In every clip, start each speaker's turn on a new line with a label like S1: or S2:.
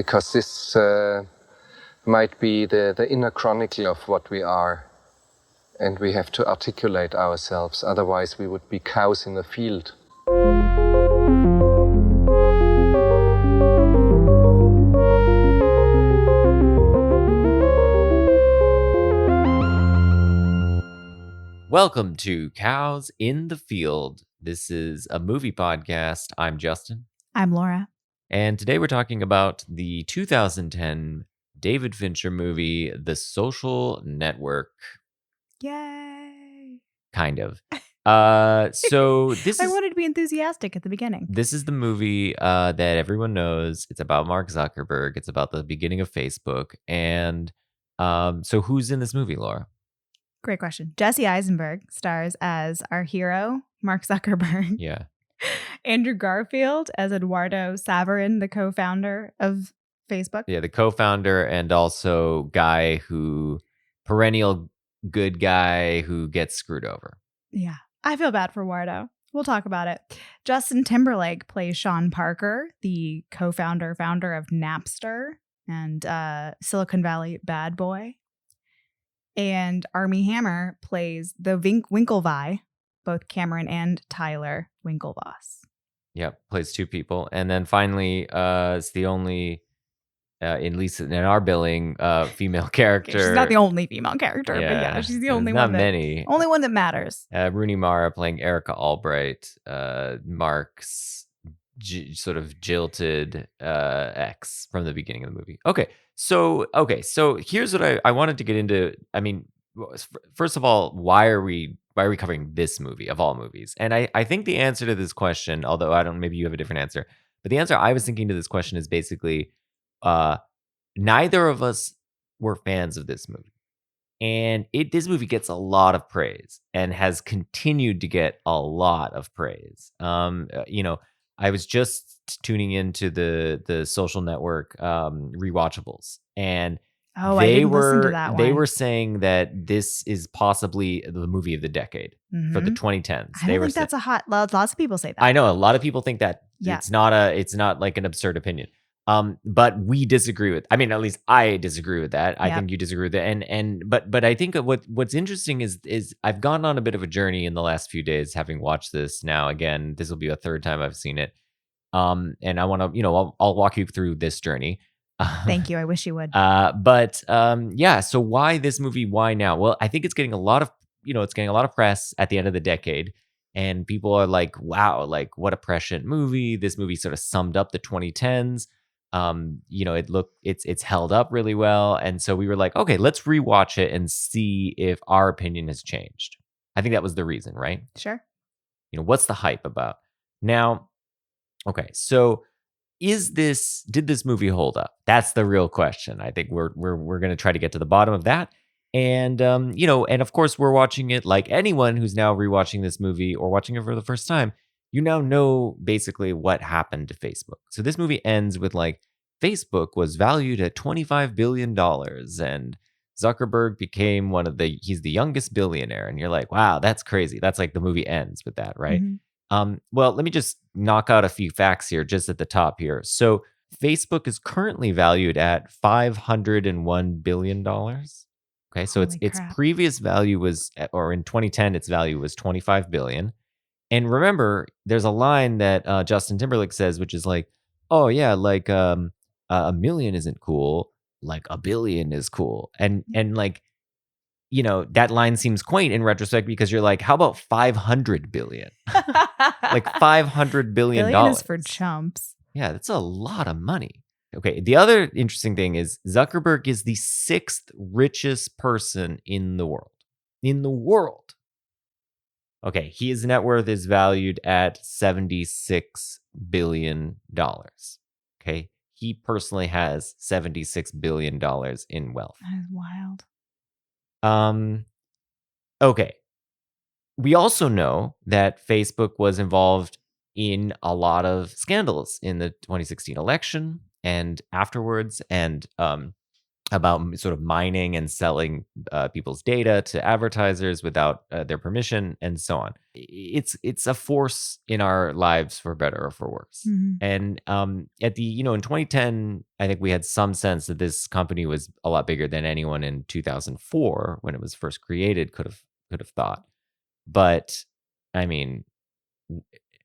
S1: because this might be the inner chronicle of what we are. And we have to articulate ourselves, otherwise we would be cows in a field.
S2: Welcome to Cows in the Field. This is a movie podcast. I'm Justin.
S3: I'm Laura.
S2: And today we're talking about the 2010 David Fincher movie, The Social Network.
S3: Yay!
S2: Kind of. So this
S3: I
S2: is...
S3: wanted to be enthusiastic at the beginning.
S2: This is the movie that everyone knows. It's about Mark Zuckerberg. It's about the beginning of Facebook. And so who's in this movie, Laura?
S3: Great question. Jesse Eisenberg stars as our hero, Mark Zuckerberg.
S2: Yeah.
S3: Andrew Garfield as Eduardo Saverin, the co-founder of Facebook.
S2: Yeah, the co-founder and also perennial good guy who gets screwed over.
S3: Yeah. I feel bad for Eduardo. We'll talk about it. Justin Timberlake plays Sean Parker, the founder of Napster and Silicon Valley bad boy. And Armie Hammer plays the Winklevi, both Cameron and Tyler Winklevoss.
S2: Yep, plays two people. And then finally, it's the only, at least in our billing, female character.
S3: She's not the only female character, but yeah, she's the only one.
S2: Not many.
S3: Only one that matters.
S2: Rooney Mara playing Erica Albright, Mark's sort of jilted ex from the beginning of the movie. Okay, so here's what I wanted to get into. I mean, first of all, why are we covering this movie of all movies? And I think the answer to this question, although maybe you have a different answer, but the answer I was thinking to this question is basically neither of us were fans of this movie. And this movie gets a lot of praise and has continued to get a lot of praise. I was just tuning into the Social Network rewatchables, and
S3: I didn't listen to that one.
S2: They were saying that this is possibly the movie of the decade for the 2010s.
S3: I don't think that's lots of people say that.
S2: I know a lot of people think that.
S3: Yeah.
S2: It's not like an absurd opinion. But we disagree with. I mean, at least I disagree with that. I think you disagree with it. But I think what's interesting is I've gone on a bit of a journey in the last few days, having watched this now again. This will be a third time I've seen it. And I want to, I'll walk you through this journey.
S3: Thank you. I wish you would.
S2: So why this movie? Why now? Well, I think it's getting a lot of press at the end of the decade. And people are like, wow, like what a prescient movie. This movie sort of summed up the 2010s. It's held up really well. And so we were like, okay, let's rewatch it and see if our opinion has changed. I think that was the reason, right?
S3: Sure.
S2: What's the hype about? Now, okay, so did this movie hold up? That's the real question. I think we're going to try to get to the bottom of that. And and of course we're watching it like anyone who's now rewatching this movie or watching it for the first time. You now know basically what happened to Facebook. So this movie ends with like Facebook was valued at $25 billion and Zuckerberg became he's the youngest billionaire. And you're like, wow, that's crazy. That's like the movie ends with that, right? Mm-hmm. Well, let me just knock out a few facts here just at the top here. So Facebook is currently valued at $501 billion. Okay, so its previous value was, or in 2010, its value was $25 billion. And remember, there's a line that Justin Timberlake says, which is like, oh yeah, like a million isn't cool, like a billion is cool. And like, that line seems quaint in retrospect because you're like, how about 500 billion? Like $500 billion.
S3: Billion is for chumps.
S2: Yeah, that's a lot of money. Okay, the other interesting thing is Zuckerberg is the 6th richest person in the world. In the world. Okay, his net worth is valued at $76 billion. Okay, he personally has $76 billion in wealth.
S3: That is wild.
S2: Okay. We also know that Facebook was involved in a lot of scandals in the 2016 election and afterwards. And sort of mining and selling people's data to advertisers without their permission, and so on. It's a force in our lives, for better or for worse.
S3: Mhm.
S2: And at the in 2010, I think we had some sense that this company was a lot bigger than anyone in 2004, when it was first created, could have thought. But I mean,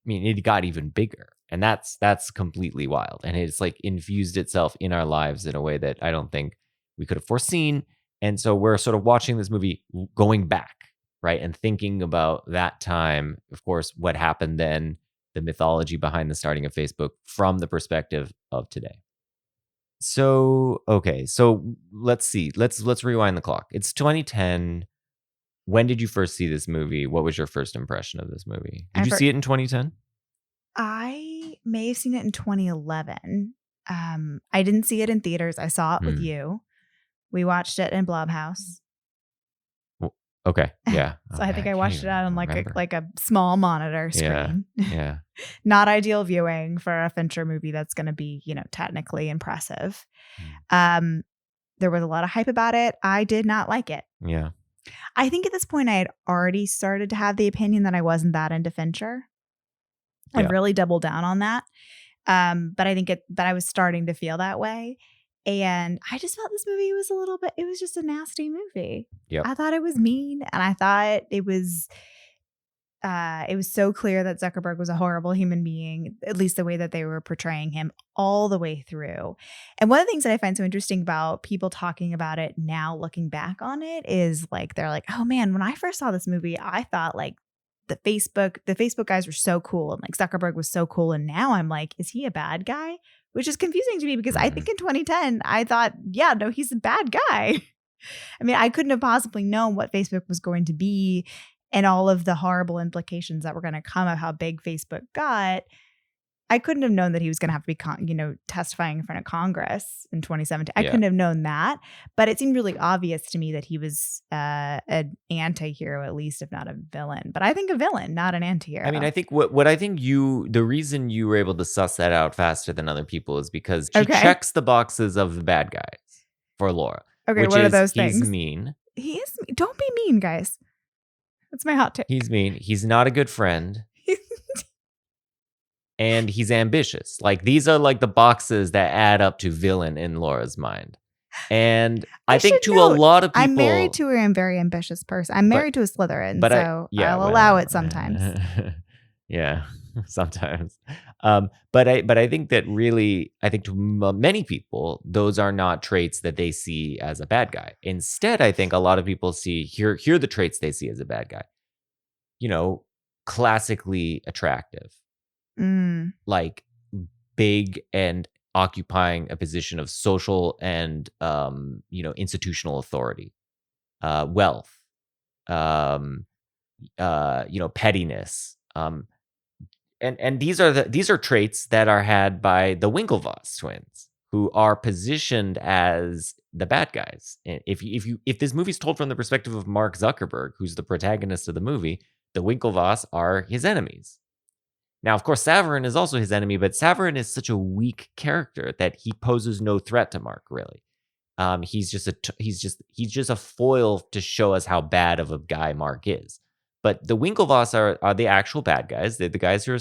S2: it got even bigger, and that's completely wild. And it's like infused itself in our lives in a way that I don't think we could have foreseen. And so we're sort of watching this movie going back, right? And thinking about that time, of course, what happened then, the mythology behind the starting of Facebook from the perspective of today. So, okay. So let's see. Let's rewind the clock. It's 2010. When did you first see this movie? What was your first impression of this movie? Did you see it in 2010?
S3: I may have seen it in 2011. I didn't see it in theaters. I saw it with you. We watched it in Blumhouse.
S2: Okay. Yeah.
S3: So I think I watched it on
S2: remember.
S3: like a small monitor screen.
S2: Yeah.
S3: Not ideal viewing for a Fincher movie that's going to be, technically impressive. There was a lot of hype about it. I did not like it.
S2: Yeah.
S3: I think at this point I had already started to have the opinion that I wasn't that into Fincher. I've really doubled down on that. But I think that I was starting to feel that way. And I just felt this movie was it was just a nasty movie.
S2: Yep.
S3: I thought it was mean, and I thought it was so clear that Zuckerberg was a horrible human being, at least the way that they were portraying him all the way through. And one of the things that I find so interesting about people talking about it now, looking back on it, is like, they're like, oh man, when I first saw this movie, I thought like the Facebook guys were so cool, and like Zuckerberg was so cool. And now I'm like, is he a bad guy? Which is confusing to me, because I think in 2010, I thought, yeah, no, he's a bad guy. I mean, I couldn't have possibly known what Facebook was going to be and all of the horrible implications that were going to come of how big Facebook got. I couldn't have known that he was going to have to be, testifying in front of Congress in 2017. I couldn't have known that, but it seemed really obvious to me that he was an anti-hero, at least, if not a villain. But I think a villain, not an anti-hero.
S2: I mean, I think what I think the reason you were able to suss that out faster than other people is because she checks the boxes of the bad guys for Laura.
S3: Okay, what are those things?
S2: He's mean.
S3: He is. Don't be mean, guys. That's my hot take.
S2: He's mean. He's not a good friend. And he's ambitious. Like, these are like the boxes that add up to villain in Laura's mind. And I think to a lot of people,
S3: I'm married to a very ambitious person. I'm married to a Slytherin, so I'll allow it sometimes.
S2: Yeah, sometimes. But I think that really, I think to many people, those are not traits that they see as a bad guy. Instead, I think a lot of people here are the traits they see as a bad guy. Classically attractive. Like big and occupying a position of social and institutional authority, wealth, pettiness, and these are traits that are had by the Winklevoss twins, who are positioned as the bad guys. If this movie's told from the perspective of Mark Zuckerberg, who's the protagonist of the movie, the Winklevoss are his enemies. Now, of course, Saverin is also his enemy, but Saverin is such a weak character that he poses no threat to Mark, really. He's just a foil to show us how bad of a guy Mark is. But the Winklevoss are the actual bad guys. They're the guys who are,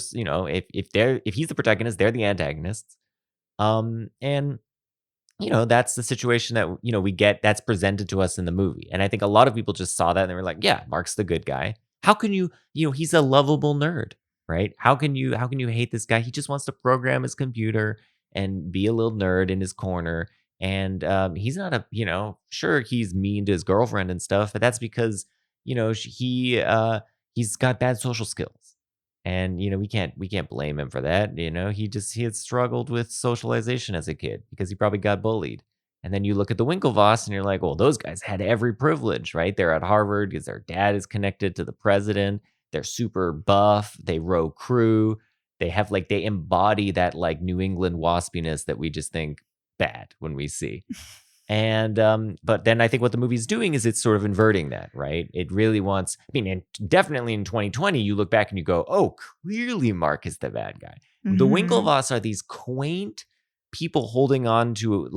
S2: if he's the protagonist, they're the antagonists. And that's the situation that we get that's presented to us in the movie. And I think a lot of people just saw that and they were like, yeah, Mark's the good guy. How can you he's a lovable nerd. Right? How can you hate this guy? He just wants to program his computer and be a little nerd in his corner. And he's not sure, he's mean to his girlfriend and stuff, but that's because he's got bad social skills, and we can't blame him for that. He had struggled with socialization as a kid because he probably got bullied. And then you look at the Winklevoss and you're like, well, those guys had every privilege, right? They're at Harvard because their dad is connected to the president. They're super buff. They row crew. They have they embody that New England waspiness that we just think bad when we see. And but then I think what the movie's doing is it's sort of inverting that, right? It really wants. And definitely in 2020, you look back and you go, oh, clearly Mark is the bad guy. Mm-hmm. The Winklevoss are these quaint people holding on to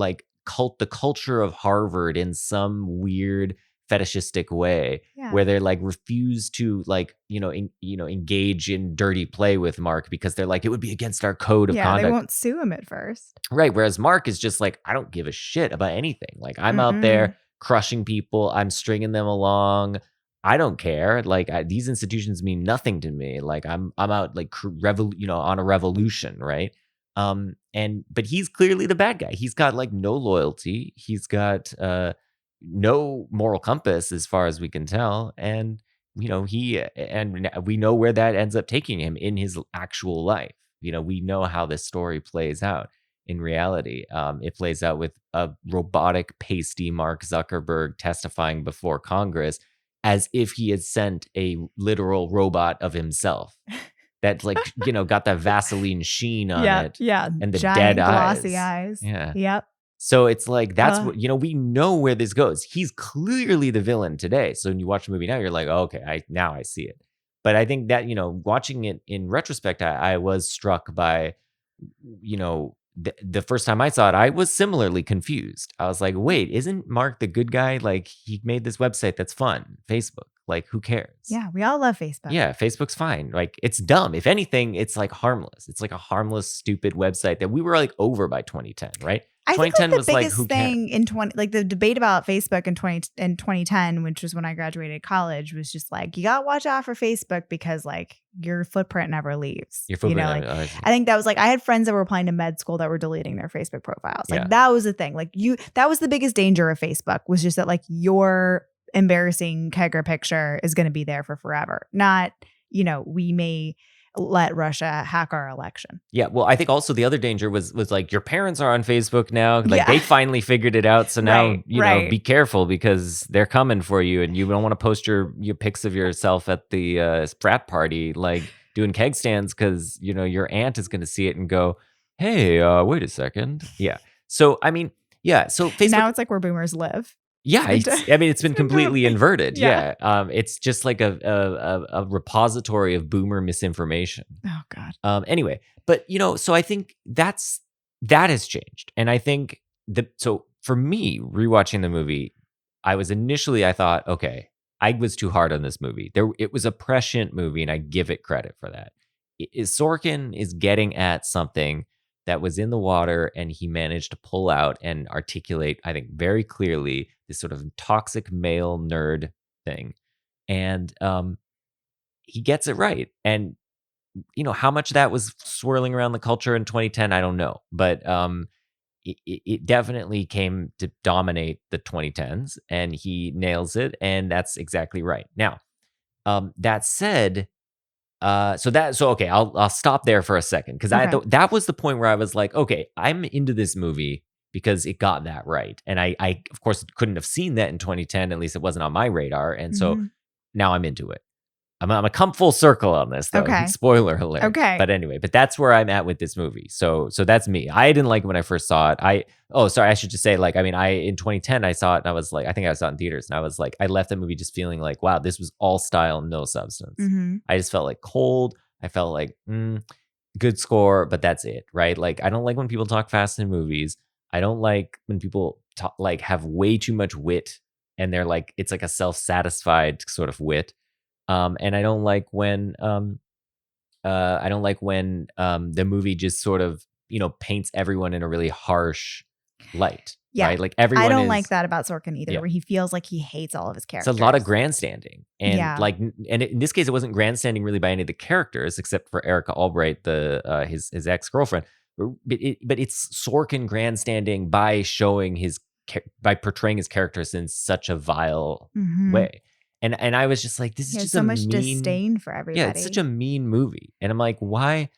S2: the culture of Harvard in some weird fetishistic way,
S3: Yeah.
S2: where they're like refuse to like engage in dirty play with Mark because they're like, it would be against our code of
S3: They
S2: conduct.
S3: won't sue him at first.
S2: Right. Whereas Mark is just like, I don't give a shit about anything. Like, I'm out there crushing people. I'm stringing them along. I don't care. Like, these institutions mean nothing to me. Like, I'm out like on a revolution, right? But he's clearly the bad guy. He's got like no loyalty. He's got no moral compass as far as we can tell, and we know where that ends up taking him in his actual life. We know how this story plays out in reality. It plays out with a robotic, pasty Mark Zuckerberg testifying before Congress as if he had sent a literal robot of himself that got that Vaseline sheen on it.
S3: Yeah.
S2: And the
S3: giant
S2: dead
S3: glossy eyes.
S2: Yeah.
S3: Yep.
S2: So it's like, that's what, we know where this goes. He's clearly the villain today. So when you watch the movie now, you're like, oh, okay, now I see it. But I think that, watching it in retrospect, I was struck by, the first time I saw it, I was similarly confused. I was like, wait, isn't Mark the good guy? Like, he made this website that's fun, Facebook. Like, who cares?
S3: Yeah, we all love Facebook.
S2: Yeah, Facebook's fine. Like, it's dumb. If anything, it's like harmless. It's like a harmless, stupid website that we were like over by 2010, right?
S3: I think like the biggest
S2: who
S3: thing in the debate about Facebook in 2010, which was when I graduated college, was just like, you gotta watch out for Facebook because like your footprint never leaves.
S2: Your footprint
S3: I think that was like, I had friends that were applying to med school that were deleting their Facebook profiles. Like that was the thing. Like that was the biggest danger of Facebook, was just that like your embarrassing kegger picture is going to be there for forever. Not, we may let Russia hack our election. Yeah.
S2: Well, I think also the other danger was like, your parents are on Facebook now. Like they finally figured it out. So now, be careful because they're coming for you, and you don't want to post your pics of yourself at the frat party, like doing keg stands, because, your aunt is going to see it and go, hey, wait a second. Yeah. So, I mean, so Facebook.
S3: Now it's like where boomers live.
S2: Yeah, it's been completely inverted. Yeah, it's just like a repository of boomer misinformation.
S3: Oh God.
S2: Anyway, but so I think that has changed, and I think so for me, rewatching the movie, I thought, okay, I was too hard on this movie. It was a prescient movie, and I give it credit for that. Sorkin is getting at something that was in the water, and he managed to pull out and articulate, I think, very clearly this sort of toxic male nerd thing. And he gets it right. And, how much that was swirling around the culture in 2010, I don't know. But it definitely came to dominate the 2010s, and he nails it. And that's exactly right. Now, that said, okay, I'll stop there for a second, because that was the point where I was like, okay, I'm into this movie because it got that right, and I of course couldn't have seen that in 2010, at least it wasn't on my radar, and so now I'm into it. I'm gonna come full circle on this though.
S3: Okay.
S2: Spoiler alert.
S3: Okay.
S2: But anyway, that's where I'm at with this movie. So that's me. I didn't like it when I first saw it. I should just say, like, I mean, in 2010 I saw it and I was like, I think I saw it in theaters, and I was like, I left the movie just feeling like, wow, this was all style, no substance. I just felt like cold. I felt like, good score, but that's it, right? Like, I don't like when people talk fast in movies. I don't like when people have way too much wit, and they're like, it's like a self-satisfied sort of wit. And I don't like when the movie just sort of, paints everyone in a really harsh light.
S3: Yeah.
S2: Right? Like everyone.
S3: I don't like that about Sorkin either, where he feels like he hates all of his characters.
S2: It's a lot of grandstanding. And in this case, it wasn't grandstanding really by any of the characters, except for Erica Albright, his ex-girlfriend. But it's Sorkin grandstanding by by portraying his characters in such a vile way. And I was just like, this is just
S3: so much disdain for everybody.
S2: Yeah, it's such a mean movie. And I'm like, why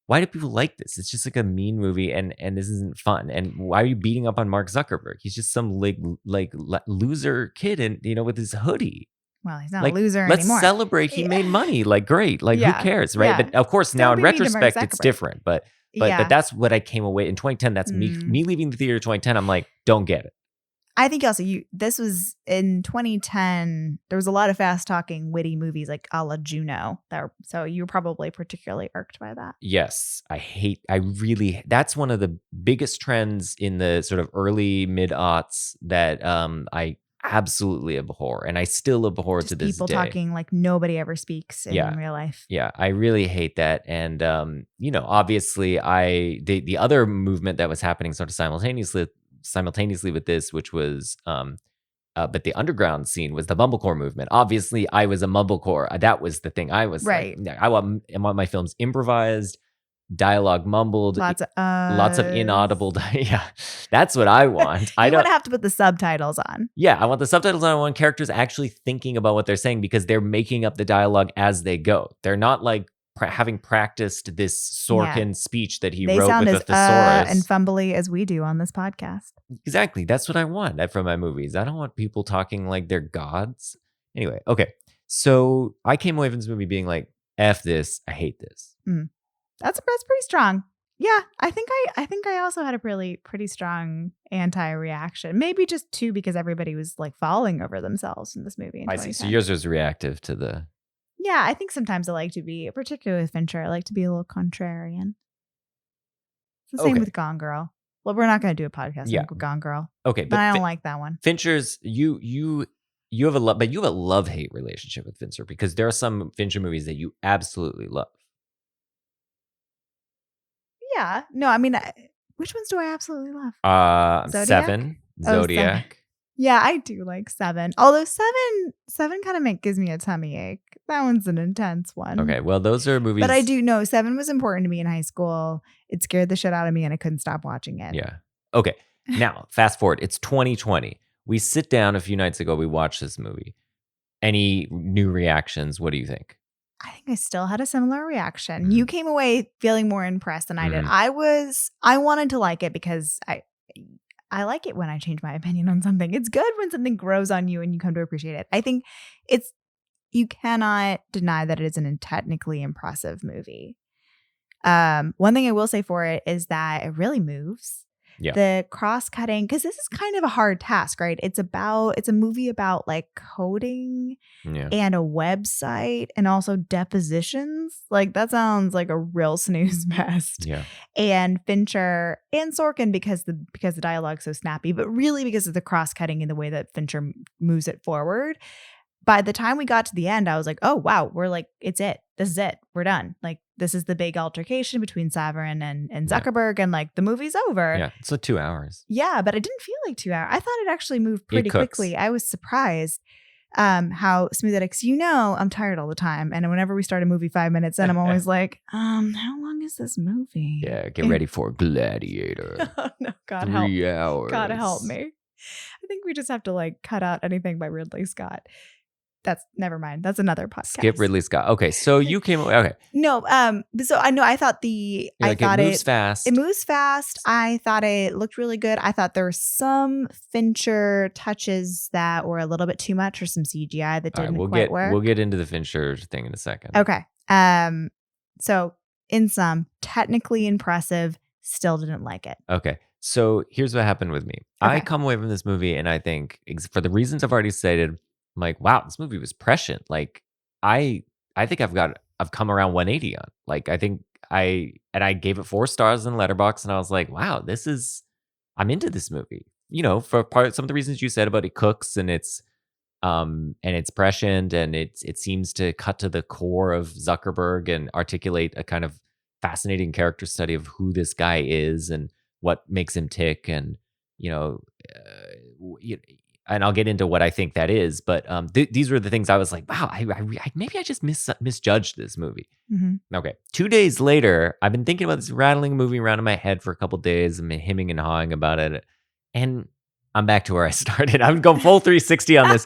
S2: do people like this? It's just like a mean movie, and this isn't fun. And why are you beating up on Mark Zuckerberg? He's just some like loser kid, and with his hoodie.
S3: Well, he's not a loser anymore.
S2: Let's celebrate. He made money. Like, great. Like, who cares, right? But of course, now in retrospect, it's different. But that's what I came away in 2010. That's me leaving the theater in 2010. I'm like, don't get it.
S3: I think also this was in 2010. There was a lot of fast talking, witty movies like a la Juno. So you were probably particularly irked by that.
S2: Yes, that's one of the biggest trends in the sort of early mid-aughts that I absolutely abhor, and I still abhor
S3: Just
S2: to this
S3: people
S2: day.
S3: talking like nobody ever speaks in
S2: Yeah.
S3: real life.
S2: Yeah, I really hate that. And obviously the other movement that was happening sort of simultaneously with this, which was but the underground scene was the mumblecore movement. Obviously, I was a mumblecore. That was the thing. I was
S3: Right.
S2: like, I want my films improvised, dialogue mumbled,
S3: Lots
S2: lots of inaudible. Yeah, that's what I want. I
S3: You
S2: don't.
S3: would have to put the subtitles on.
S2: Yeah, I want the subtitles on. I want characters actually thinking about what they're saying because they're making up the dialogue as they go. They're not like having practiced this Sorkin speech that he
S3: They
S2: wrote
S3: sound
S2: with
S3: as
S2: a thesaurus.
S3: and fumbly as we do on this podcast.
S2: Exactly. That's what I want from my movies. I don't want people talking like they're gods. Anyway, okay. So I came away from this movie being like, F this. I hate this.
S3: That's pretty strong. Yeah, I think I also had a pretty strong anti-reaction. Maybe just too because everybody was like falling over themselves in this movie. In
S2: I see. So
S3: 2010.
S2: yours was reactive to the.
S3: Yeah, I think sometimes I like to be, particularly with Fincher, I like to be a little contrarian. It's the same
S2: Okay.
S3: with Gone Girl. Well, we're not going to do a podcast
S2: Yeah.
S3: on Gone Girl,
S2: Okay,
S3: but I don't like that one.
S2: Fincher's you have a love, but you have a love-hate relationship with Fincher because there are some Fincher movies that you absolutely love.
S3: Yeah, no, I mean, which ones do I absolutely love? Zodiac?
S2: 7,
S3: Oh,
S2: Zodiac.
S3: Yeah, I do like 7. Although 7 kind of gives me a tummy ache. That one's an intense one.
S2: Okay, well, those are movies.
S3: But I do know 7 was important to me in high school. It scared the shit out of me and I couldn't stop watching it.
S2: Yeah. Okay. Now, fast forward. It's 2020. We sit down a few nights ago. We watch this movie. Any new reactions? What do you think?
S3: I think I still had a similar reaction. You came away feeling more impressed than I did.
S2: Mhm.
S3: I wanted to like it because I like it when I change my opinion on something. It's good when something grows on you and you come to appreciate it. I think you cannot deny that it is a technically impressive movie. One thing I will say for it is that it really moves.
S2: Yeah.
S3: The cross-cutting, because this is kind of a hard task, right? It's a movie about like coding
S2: Yeah.
S3: and a website and also depositions. Like that sounds like a real snooze fest.
S2: Yeah.
S3: And Fincher and Sorkin because the dialogue's so snappy, but really because of the cross-cutting in the way that Fincher moves it forward. By the time we got to the end, I was like, oh, wow, we're like, it's it. This is it. We're done. Like, this is the big altercation between Saverin and Zuckerberg, and like the movie's over.
S2: Yeah. It's like 2 hours.
S3: Yeah, but it didn't feel like 2 hours. I thought it actually moved pretty
S2: cooks.
S3: quickly. I was surprised how smooth it is. I'm tired all the time. And whenever we start a movie 5 minutes in, I'm always like, how long is this movie?
S2: Yeah. Get ready for Gladiator.
S3: Oh, no, God help.
S2: 3 hours.
S3: God help me. I think we just have to like cut out anything by Ridley Scott. That's never mind. That's another podcast.
S2: Skip Ridley Scott. Okay. So you came away. Okay.
S3: No, so I know I thought
S2: You're like, it moves fast.
S3: It moves fast. I thought it looked really good. I thought there were some Fincher touches that were a little bit too much or some CGI that
S2: All right,
S3: didn't quite work.
S2: We'll get into the Fincher thing in a second.
S3: Okay. So in sum, technically impressive, still didn't like it.
S2: Okay. So here's what happened with me. I
S3: Okay.
S2: come away from this movie and I think, for the reasons I've already stated, I'm like, wow, this movie was prescient. Like, I think I've come around 180 on. Like, I think I gave it 4 stars in Letterboxd, and I was like, wow, I'm into this movie. For some of the reasons you said about it cooks and it's prescient and it seems to cut to the core of Zuckerberg and articulate a kind of fascinating character study of who this guy is and what makes him tick, and and I'll get into what I think that is, but these were the things I was like, wow, maybe I just misjudged this movie.
S3: Mm-hmm.
S2: Okay, 2 days later, I've been thinking about this rattling movie around in my head for a couple days. I've been hemming and hawing about it, and I'm back to where I started. I'm going full 360 on this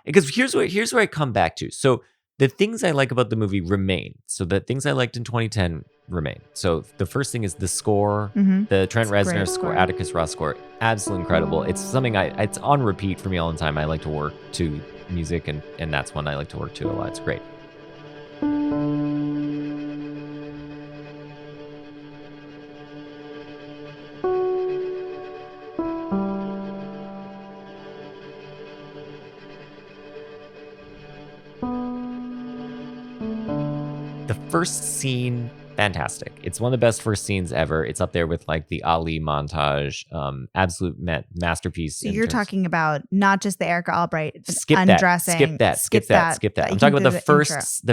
S2: because here's where I come back to. So the things I like about the movie remain. So the things I liked in 2010 remain. So the first thing is the score, the Trent
S3: It's a
S2: Reznor
S3: great
S2: score,
S3: score.
S2: Atticus Ross score, absolutely incredible. It's something it's on repeat for me all the time. I like to work to music, and that's one I like to work to a lot. It's great. first scene, fantastic. It's one of the best first scenes ever. It's up there with like the Ali montage, absolute masterpiece.
S3: So you're talking about not just the Erica Albright
S2: Skip
S3: undressing.
S2: that. Skip that. I'm talking about the first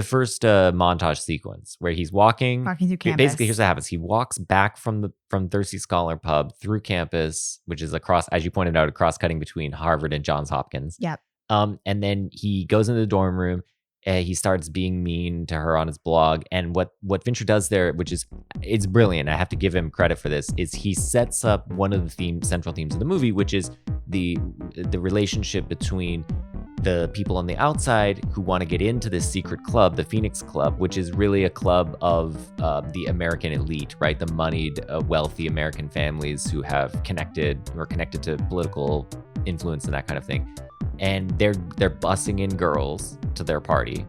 S2: montage sequence where he's walking
S3: through campus.
S2: Basically, here's what happens. He walks back from Thirsty Scholar Pub through campus, which is as you pointed out, a cross-cutting between Harvard and Johns Hopkins.
S3: Yep.
S2: And then he goes into the dorm room. He starts being mean to her on his blog. And what Fincher does there, it's brilliant. I have to give him credit for this, is he sets up one of the central themes of the movie, which is the relationship between the people on the outside who want to get into this secret club, the Phoenix Club, which is really a club of the American elite, right? The moneyed, wealthy American families who have connected to political influence and that kind of thing. And they're bussing in girls to their party.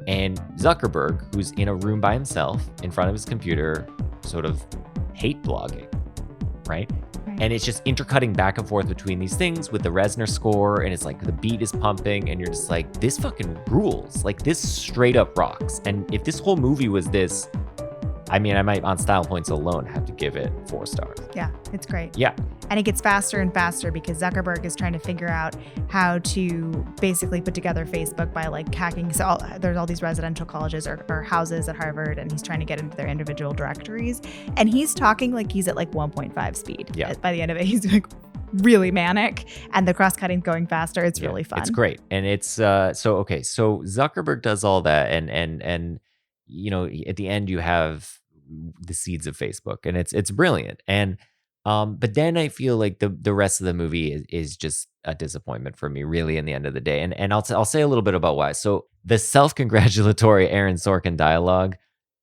S2: And Zuckerberg, who's in a room by himself in front of his computer, sort of hate blogging, right? And it's just intercutting back and forth between these things with the Reznor score, and it's like the beat is pumping, and you're just like, this fucking rules. Like, this straight up rocks. And if this whole movie was this, I mean, I might, on style points alone, have to give it 4 stars.
S3: Yeah, it's great.
S2: Yeah.
S3: And it gets faster and faster because Zuckerberg is trying to figure out how to basically put together Facebook by like hacking. So there's all these residential colleges or houses at Harvard, and he's trying to get into their individual directories. And he's talking like he's at like 1.5 speed.
S2: Yeah.
S3: By the end of it, he's like really manic, and the cross-cutting going faster. It's really fun.
S2: It's great. And it's so Zuckerberg does all that, and you know, at the end you have the seeds of Facebook, and it's brilliant. And but then I feel like the rest of the movie is just a disappointment for me, really, in the end of the day. And I'll say a little bit about why. So the self-congratulatory Aaron Sorkin dialogue,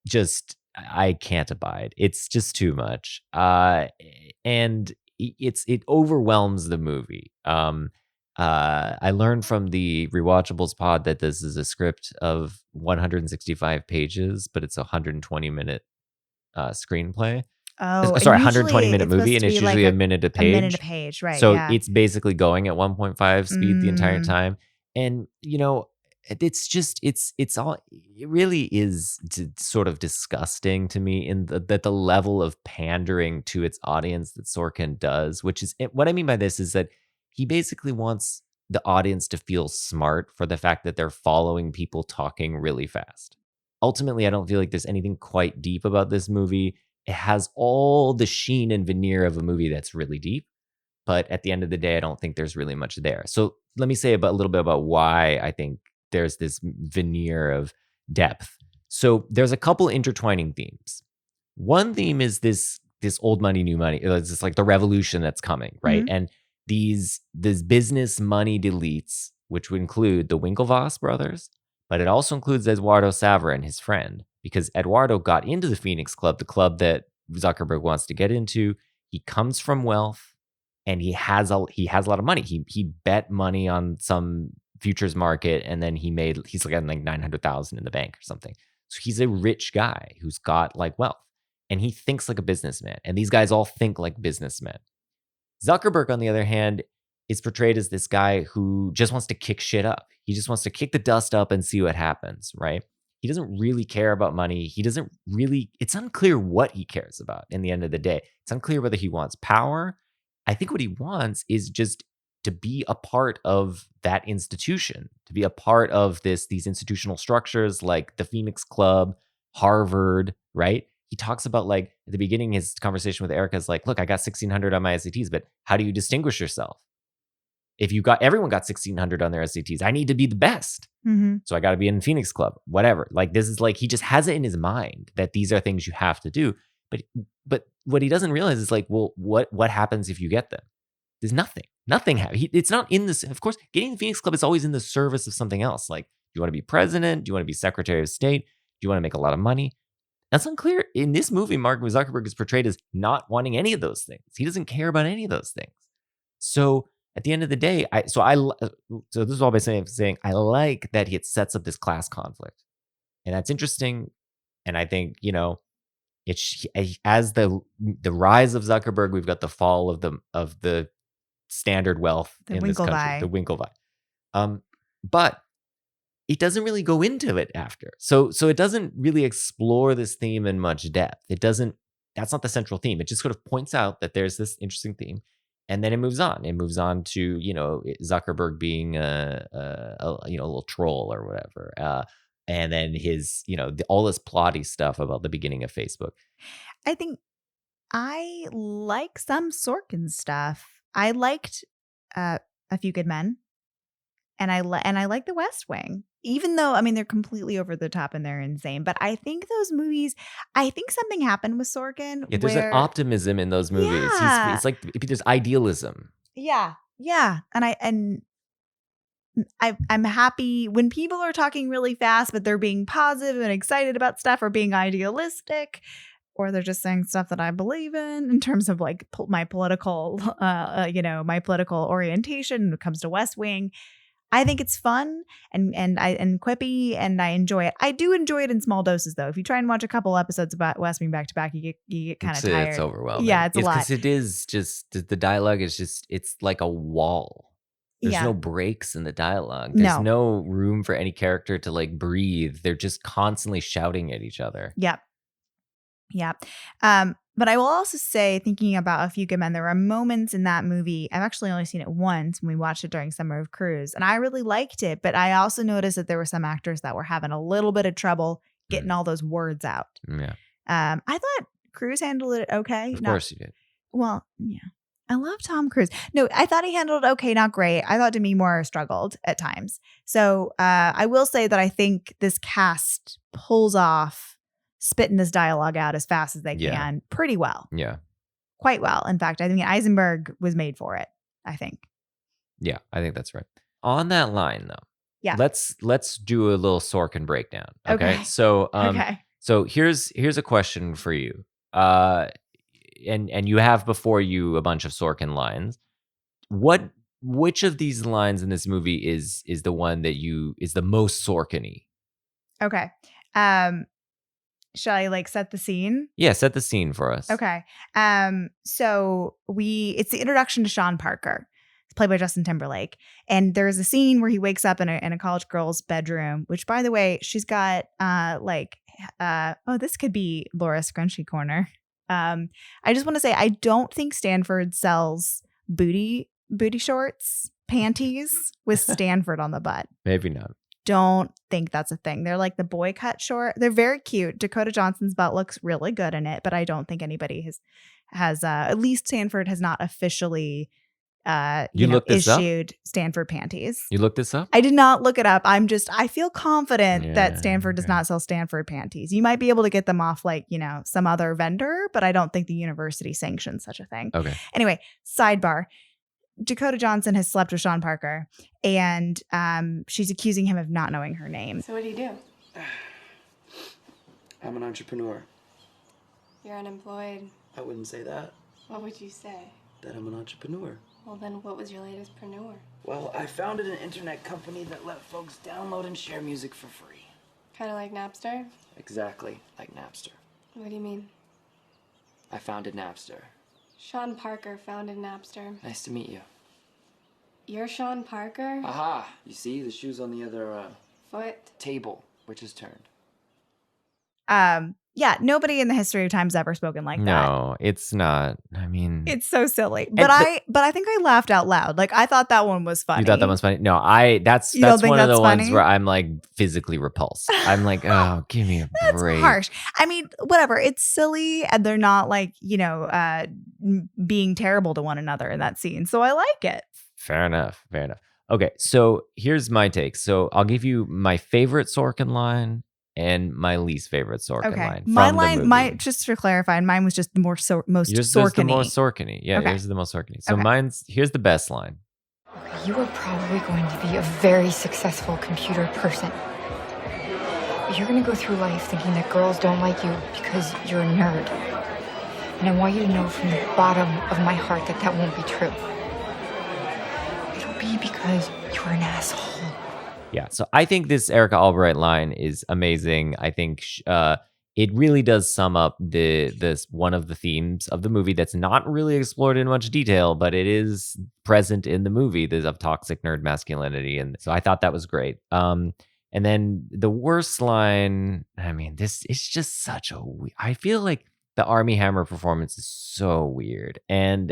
S2: just I can't abide. It's just too much, and it overwhelms the movie. I learned from the Rewatchables pod that this is a script of 165 pages, but it's a 120-minute screenplay.
S3: Oh,
S2: sorry, 120-minute movie, and it's usually like a minute a page.
S3: A minute a page, right?
S2: So it's basically going at 1.5 speed the entire time, and you know, it's all. It really is sort of disgusting to me in that the level of pandering to its audience that Sorkin does. Which is what I mean by this is that he basically wants the audience to feel smart for the fact that they're following people talking really fast. Ultimately, I don't feel like there's anything quite deep about this movie. It has all the sheen and veneer of a movie that's really deep, but at the end of the day, I don't think there's really much there. So let me say a little bit about why I think there's this veneer of depth. So there's a couple intertwining themes. One theme is this old money, new money. It's just like the revolution that's coming, right? Mm-hmm. And these business moneyed elites, which would include the Winklevoss brothers, but it also includes Eduardo Saverin, his friend, because Eduardo got into the Phoenix Club, the club that Zuckerberg wants to get into. He comes from wealth, and he has a lot of money. He bet money on some futures market, and then he's like $900,000 in the bank or something. So he's a rich guy who's got like wealth, and he thinks like a businessman. And these guys all think like businessmen. Zuckerberg, on the other hand, is portrayed as this guy who just wants to kick shit up. He just wants to kick the dust up and see what happens, right? He doesn't really care about money. It's unclear what he cares about in the end of the day. It's unclear whether he wants power. I think what he wants is just to be a part of that institution, to be a part of these institutional structures like the Phoenix Club, Harvard, right? He talks about, like, at the beginning, his conversation with Erica is like, look, I got 1,600 on my SATs, but how do you distinguish yourself? If everyone got 1,600 on their SATs, I need to be the best. Mm-hmm. So I got to be in Phoenix Club, whatever. Like, this is like, he just has it in his mind that these are things you have to do. But what he doesn't realize is like, well, what happens if you get them? There's nothing. It's not in this. Of course, getting the Phoenix Club is always in the service of something else. Like, do you want to be president? Do you want to be Secretary of State? Do you want to make a lot of money? That's unclear. In this movie, Mark Zuckerberg is portrayed as not wanting any of those things. He doesn't care about any of those things. So at the end of the day, so this is all by saying I like that it sets up this class conflict, and that's interesting. And I think, you know, as the rise of Zuckerberg, we've got the fall of the standard wealth in this country, the Winklevi. But it doesn't really go into it after. So it doesn't really explore this theme in much depth. That's not the central theme. It just sort of points out that there's this interesting theme, and then it moves on. It moves on to, Zuckerberg being a little troll or whatever. And then his, all this plotty stuff about the beginning of Facebook.
S3: I think I like some Sorkin stuff. I liked A Few Good Men, and I like The West Wing. Even though, I mean, they're completely over the top and they're insane. But I think those movies, I think something happened with Sorkin.
S2: Yeah, there's an optimism in those movies.
S3: Yeah.
S2: It's like there's idealism.
S3: Yeah. And I'm happy when people are talking really fast, but they're being positive and excited about stuff, or being idealistic, or they're just saying stuff that I believe in terms of like my political, my political orientation when it comes to West Wing. I think it's fun and quippy, and I enjoy it. I do enjoy it in small doses, though. If you try and watch a couple episodes about West Wing back to back, you get kind of tired.
S2: It's overwhelming.
S3: Yeah, it's a lot.
S2: Because it is just the dialogue is just, it's like a wall. There's no breaks in the dialogue. There's no room for any character to like breathe. They're just constantly shouting at each other.
S3: Yep. But I will also say, thinking about A Few Good Men, there are moments in that movie. I've actually only seen it once when we watched it during Summer of Cruise, and I really liked it. But I also noticed that there were some actors that were having a little bit of trouble getting all those words out.
S2: Yeah.
S3: I thought Cruise handled it okay.
S2: Of course you did.
S3: Well, yeah. I love Tom Cruise. No, I thought he handled it okay, not great. I thought Demi Moore struggled at times. So I will say that I think this cast pulls off spitting this dialogue out as fast as they can pretty well.
S2: Yeah.
S3: Quite well. In fact, I think Eisenberg was made for it, I think.
S2: Yeah, I think that's right. On that line, though,
S3: yeah,
S2: let's do a little Sorkin breakdown. Okay. So so here's a question for you. And you have before you a bunch of Sorkin lines. Which of these lines in this movie is the one that is the most Sorkin-y?
S3: Okay. Shall I set the scene?
S2: Yeah, set the scene for us.
S3: Okay. So it's the introduction to Sean Parker. It's played by Justin Timberlake. And there's a scene where he wakes up in a college girl's bedroom, which, by the way, she's got this could be Laura Scrunchy Corner. I just want to say, I don't think Stanford sells booty shorts, panties with Stanford on the butt.
S2: Maybe not.
S3: Don't think that's a thing. They're like the boy cut short. They're very cute. Dakota Johnson's butt looks really good in it, but I don't think anybody has at least Stanford has not officially issued Stanford panties.
S2: You looked this up?
S3: I did not look it up. I feel confident that Stanford does not sell Stanford panties. You might be able to get them off some other vendor, but I don't think the university sanctions such a thing.
S2: Okay.
S3: Anyway, sidebar. Dakota Johnson has slept with Sean Parker, and she's accusing him of not knowing her name.
S4: So what do you do?
S5: I'm an entrepreneur.
S4: You're unemployed.
S5: I wouldn't say that.
S4: What would you say?
S5: That I'm an entrepreneur.
S4: Well, then what was your latest preneur?
S5: Well, I founded an internet company that let folks download and share music for free.
S4: Kind of like Napster?
S5: Exactly like Napster.
S4: What do you mean?
S5: I founded Napster.
S4: Sean Parker founded Napster.
S5: Nice to meet you.
S4: You're Sean Parker?
S5: Aha! You see, the shoe's on the other
S4: foot
S5: table, which is turned.
S3: Yeah, nobody in the history of time's ever spoken like that.
S2: No, it's not. I mean,
S3: it's so silly. But I think I laughed out loud. I thought that one was funny.
S2: You thought that one's funny? No, that's one of the ones where I'm physically repulsed. I'm like, oh, give me a break.
S3: That's harsh. I mean, whatever. It's silly, and they're not being terrible to one another in that scene. So I like it.
S2: Fair enough. Okay, so here's my take. So I'll give you my favorite Sorkin line and my least favorite Sorkin line.
S3: My line, just for clarifying, mine was just the most Sorkin-y.
S2: Yours was the most Sorkin-y. Yeah, yours is the most Sorkin-y. So here's the best line.
S6: You are probably going to be a very successful computer person. You're going to go through life thinking that girls don't like you because you're a nerd. And I want you to know from the bottom of my heart that won't be true. It'll be because you're an asshole.
S2: Yeah, so I think this Erica Albright line is amazing. I think it really does sum up this one of the themes of the movie that's not really explored in much detail, but it is present in the movie, of toxic nerd masculinity. And so I thought that was great. And And then the worst line, I mean, this is just such a I feel like the Army Hammer performance is so weird. And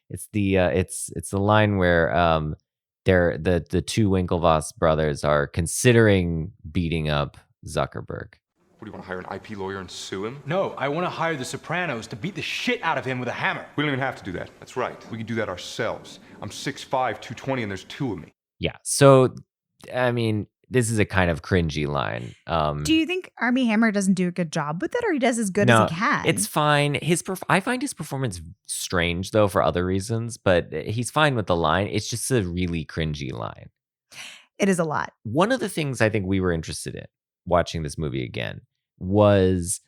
S2: it's the line where they're the two Winklevoss brothers are considering beating up Zuckerberg.
S7: What, do you want to hire an IP lawyer and sue him?
S8: No, I want to hire the Sopranos to beat the shit out of him with a hammer.
S7: We don't even have to do that. That's right. We can do that ourselves. I'm 6'5", 220, and there's two of me.
S2: Yeah. So, I mean, this is a kind of cringy line.
S3: Do you think Armie Hammer doesn't do a good job with it, or he does as good
S2: No,
S3: as he can?
S2: it's fine. I find his performance strange, though, for other reasons, but he's fine with the line. It's just a really cringy line.
S3: It is a lot.
S2: One of the things I think we were interested in watching this movie again was,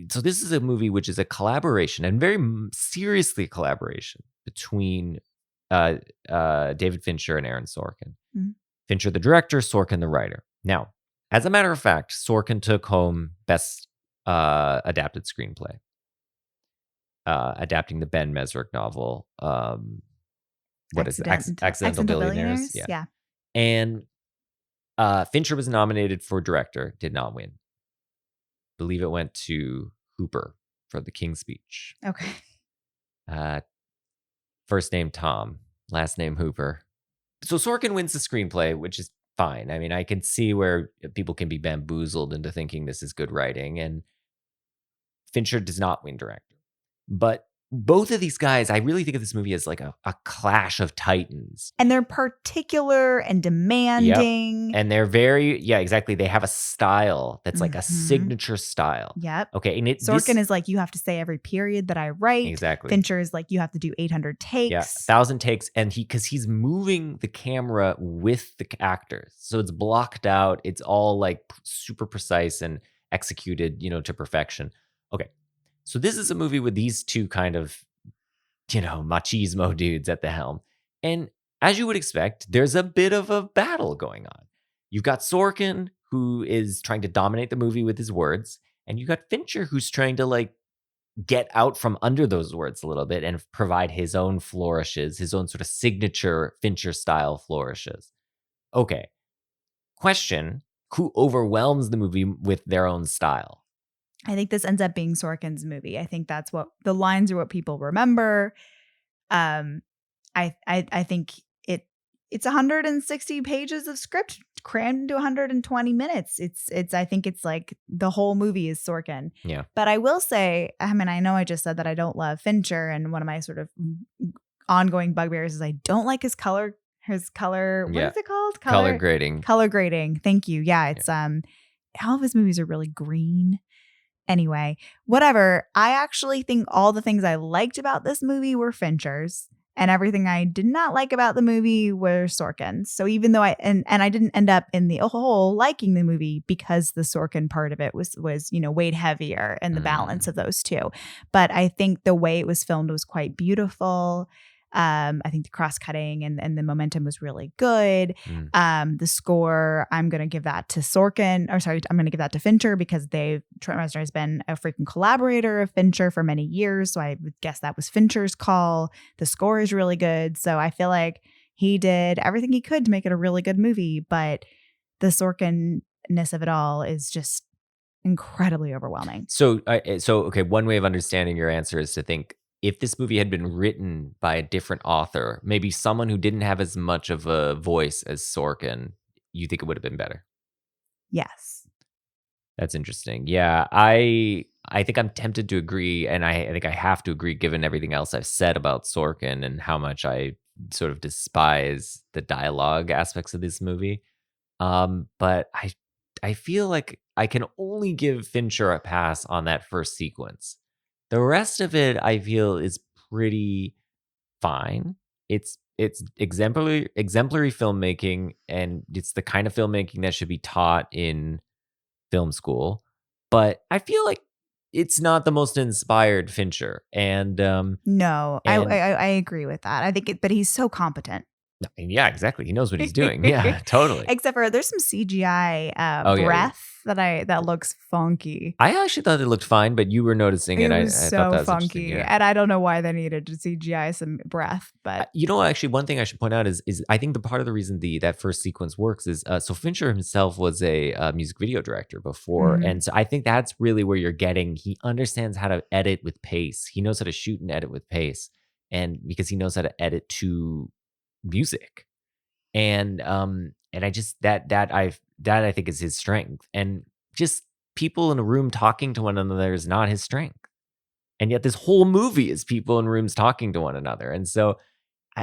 S2: so this is a movie which is a collaboration, and very seriously a collaboration, between David Fincher and Aaron Sorkin.
S3: Mm-hmm.
S2: Fincher the director, Sorkin the writer. Now, as a matter of fact, Sorkin took home Best Adapted Screenplay, adapting the Ben Mesrick novel. What is it? Accidental Billionaires?
S3: Yeah.
S2: And Fincher was nominated for director, did not win. Believe it went to Hooper for The King's Speech.
S3: Okay.
S2: First name Tom, last name Hooper. So Sorkin wins the screenplay, which is fine. I mean, I can see where people can be bamboozled into thinking this is good writing, and Fincher does not win director. But both of these guys, I really think of this movie as like a clash of titans.
S3: And they're particular and demanding.
S2: Yep. And they're very, exactly. They have a style that's like a signature style.
S3: Yep.
S2: Okay. And
S3: Sorkin is like, you have to say every period that I write.
S2: Exactly.
S3: Fincher is like, you have to do 800 takes.
S2: Yeah, 1,000 takes. And because he's moving the camera with the actors. So it's blocked out. It's all like super precise and executed, to perfection. Okay. So this is a movie with these two kind of, machismo dudes at the helm. And as you would expect, there's a bit of a battle going on. You've got Sorkin, who is trying to dominate the movie with his words. And you got Fincher, who's trying to get out from under those words a little bit and provide his own flourishes, his own sort of signature Fincher style flourishes. Okay. Question, who overwhelms the movie with their own style?
S3: I think this ends up being Sorkin's movie. I think that's what the lines are, what people remember. I think it's 160 pages of script crammed into 120 minutes. I think it's like the whole movie is Sorkin.
S2: Yeah.
S3: But I will say, I mean, I know I just said that I don't love Fincher, and one of my sort of ongoing bugbears is I don't like his color. What is it called?
S2: Color grading.
S3: Color grading. Thank you. Yeah. It's all of his movies are really green. Anyway, whatever. I actually think all the things I liked about this movie were Fincher's, and everything I did not like about the movie were Sorkin's. So even though I didn't end up in the whole liking the movie because the Sorkin part of it was weighed heavier in the balance of those two. But I think the way it was filmed was quite beautiful. I think the cross-cutting and the momentum was really good. The score, I'm going to give that to I'm going to give that to Fincher because Trent Reznor has been a frequent collaborator of Fincher for many years. So I would guess that was Fincher's call. The score is really good. So I feel like he did everything he could to make it a really good movie. But the Sorkin-ness of it all is just incredibly overwhelming.
S2: So okay, one way of understanding your answer is to think, if this movie had been written by a different author, maybe someone who didn't have as much of a voice as Sorkin, you think it would have been better?
S3: Yes.
S2: That's interesting. Yeah, I think I'm tempted to agree, and I think I have to agree given everything else I've said about Sorkin and how much I sort of despise the dialogue aspects of this movie. But I feel like I can only give Fincher a pass on that first sequence. The rest of it, I feel, is pretty fine. It's exemplary filmmaking, and it's the kind of filmmaking that should be taught in film school. But I feel like it's not the most inspired Fincher. And
S3: no, I agree with that. I think but he's so competent.
S2: Yeah, exactly. He knows what he's doing. Yeah, totally.
S3: Except for there's some CGI
S2: Oh, yeah.
S3: breath that looks funky.
S2: I actually thought it looked fine, but you were noticing it.
S3: It
S2: I
S3: was
S2: thought
S3: so
S2: that was
S3: funky,
S2: interesting. Yeah.
S3: and I don't know why they needed to CGI some breath, but
S2: You know, actually, one thing I should point out is I think the part of the reason that first sequence works is so Fincher himself was a music video director before,
S3: Mhm.
S2: and so I think that's really where you're getting. He understands how to edit with pace. He knows how to shoot and edit with pace, and because he knows how to edit to music, and I just that I think is his strength, and just people in a room talking to one another is not his strength, and yet this whole movie is people in rooms talking to one another, and so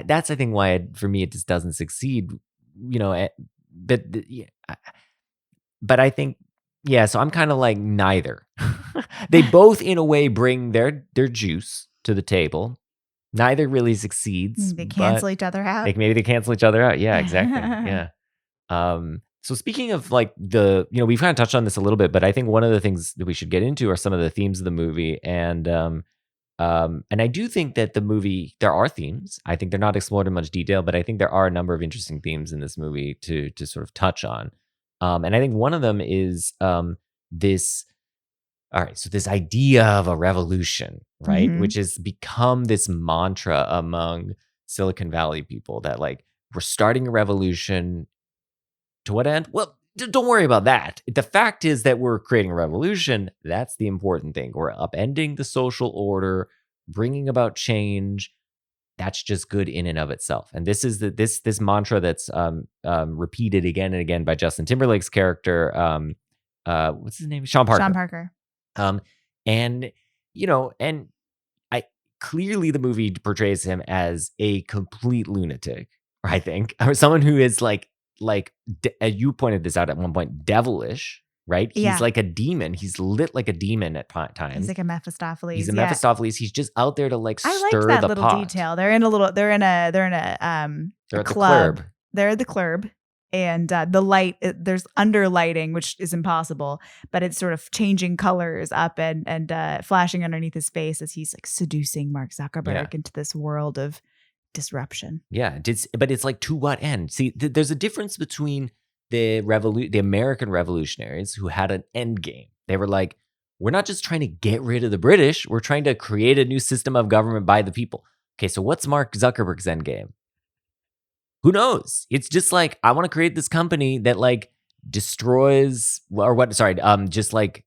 S2: that's I think why for me it just doesn't succeed, you know. Yeah, but I think yeah. So I'm kind of like neither. They both in a way bring their juice to the table. Neither really succeeds.
S3: they
S2: but
S3: cancel each other out.
S2: maybe they cancel each other out. Yeah, exactly. Yeah. So speaking of like we've kind of touched on this a little bit, but I think one of the things that we should get into are some of the themes of the movie, and I do think that the movie, there are themes. I think they're not explored in much detail, but I think there are a number of interesting themes in this movie to sort of touch on. And I think one of them is this. All right, so this idea of a revolution, right,
S3: Mhm.
S2: which has become this mantra among Silicon Valley people that like we're starting a revolution. To what end? Well, don't worry about that. The fact is that we're creating a revolution. That's the important thing. We're upending the social order, bringing about change. That's just good in and of itself. And this is this mantra that's repeated again and again by Justin Timberlake's character. What's his name? Sean Parker.
S3: Sean Parker.
S2: And and I clearly the movie portrays him as a complete lunatic, I think, or someone who is like you pointed this out at one point, devilish, right?
S3: Yeah.
S2: He's like a demon. He's lit like a demon at times.
S3: He's like a Mephistopheles.
S2: He's a
S3: yeah.
S2: Mephistopheles. He's just out there to like
S3: I
S2: stir
S3: like that
S2: the
S3: little
S2: pot.
S3: detail. They're in a
S2: They're
S3: a
S2: at the
S3: club.
S2: club.
S3: They're at the club, and the light there's under lighting, which is impossible, but it's sort of changing colors up and flashing underneath his face as he's like seducing Mark Zuckerberg into this world of disruption.
S2: Yeah, but it's like to what end? See, there's a difference between the American revolutionaries who had an end game. They were like, we're not just trying to get rid of the British, we're trying to create a new system of government by the people. Okay, so what's Mark Zuckerberg's end game? Who knows? It's just like, I want to create this company that like destroys or what? Sorry, just like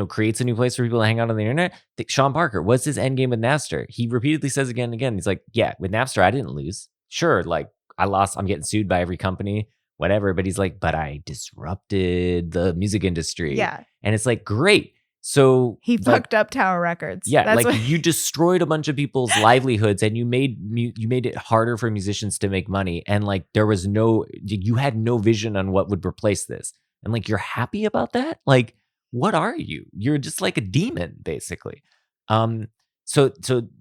S2: creates a new place for people to hang out on the internet. Sean Parker, what's his end game with Napster? He repeatedly says again and again, he's like, yeah, with Napster, I didn't lose. Sure, like I lost, I'm getting sued by every company, whatever. But he's like, but I disrupted the music industry.
S3: Yeah.
S2: And it's like, great. So
S3: He
S2: like,
S3: fucked up Tower Records.
S2: yeah,
S3: That's
S2: like
S3: what-
S2: you destroyed a bunch of people's livelihoods, and you made it harder for musicians to make money, and like you had no vision on what would replace this, and like you're happy about that? Like, what are you? You're just like a demon, basically. So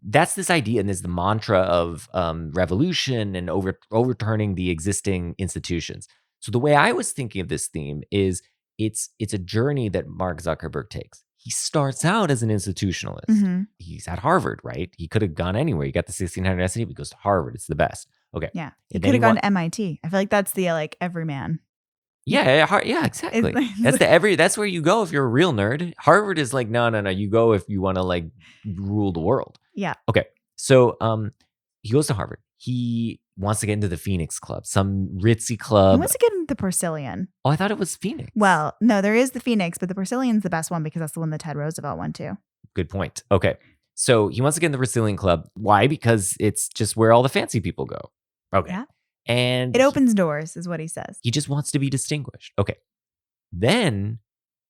S2: that's this idea, and there's the mantra of revolution and overturning the existing institutions. So the way I was thinking of this theme is it's a journey that Mark Zuckerberg takes. He starts out as an institutionalist.
S3: Mhm.
S2: He's at Harvard, right? He could have gone anywhere. He got the 1600 SAT, but he goes to Harvard. It's the best. Okay.
S3: Yeah. He
S2: And
S3: could
S2: then
S3: have gone
S2: wa-
S3: to MIT. I feel like that's the like everyman.
S2: Yeah, exactly. That's where you go if you're a real nerd. Harvard is like, no. You go if you want to like rule the world.
S3: Yeah.
S2: Okay. So he goes to Harvard. He wants to get into the Phoenix Club, some ritzy club.
S3: He wants to get into the Porcellian.
S2: Oh, I thought it was Phoenix.
S3: Well, no, there is the Phoenix, but the Porcellian's the best one because that's the one that Ted Roosevelt went to.
S2: Good point. Okay. So he wants to get in the Brazilian Club. Why? Because it's just where all the fancy people go. Okay.
S3: Yeah.
S2: And
S3: It opens doors, is what he says.
S2: he just wants to be distinguished. Okay. Then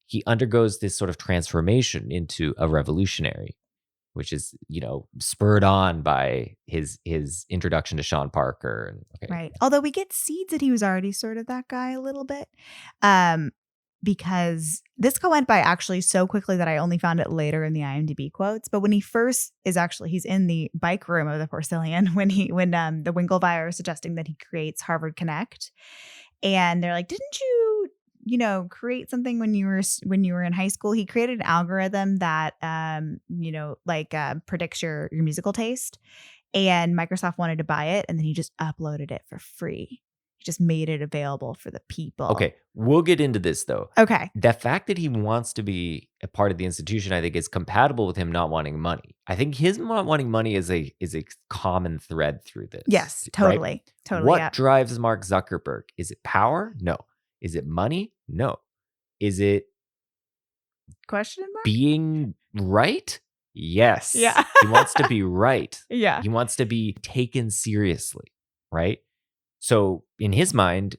S2: he undergoes this sort of transformation into a revolutionary, which is, spurred on by his introduction to Sean Parker. And okay.
S3: Right. Although we get seeds that he was already sort of that guy a little bit. Because this went by actually so quickly that I only found it later in the IMDb quotes. But when he first he's in the bike room of the Porcellian when the Winklevi are suggesting that he creates Harvard Connect, and they're like, "Didn't you create something when you were in high school?" He created an algorithm that predicts your musical taste. and Microsoft wanted to buy it, and then he just uploaded it for free. He just made it available for the people.
S2: Okay, we'll get into this though.
S3: Okay.
S2: The fact that he wants to be a part of the institution, I think, is compatible with him not wanting money. I think his not wanting money is a common thread through this.
S3: Yes,
S2: right?
S3: totally. Totally.
S2: What
S3: Yeah.
S2: drives Mark Zuckerberg? Is it power? No. Is it money? No. Is it
S3: Question mark?
S2: being right? Yes.
S3: Yeah.
S2: He wants to be right.
S3: Yeah.
S2: He wants to be taken seriously, right? So in his mind,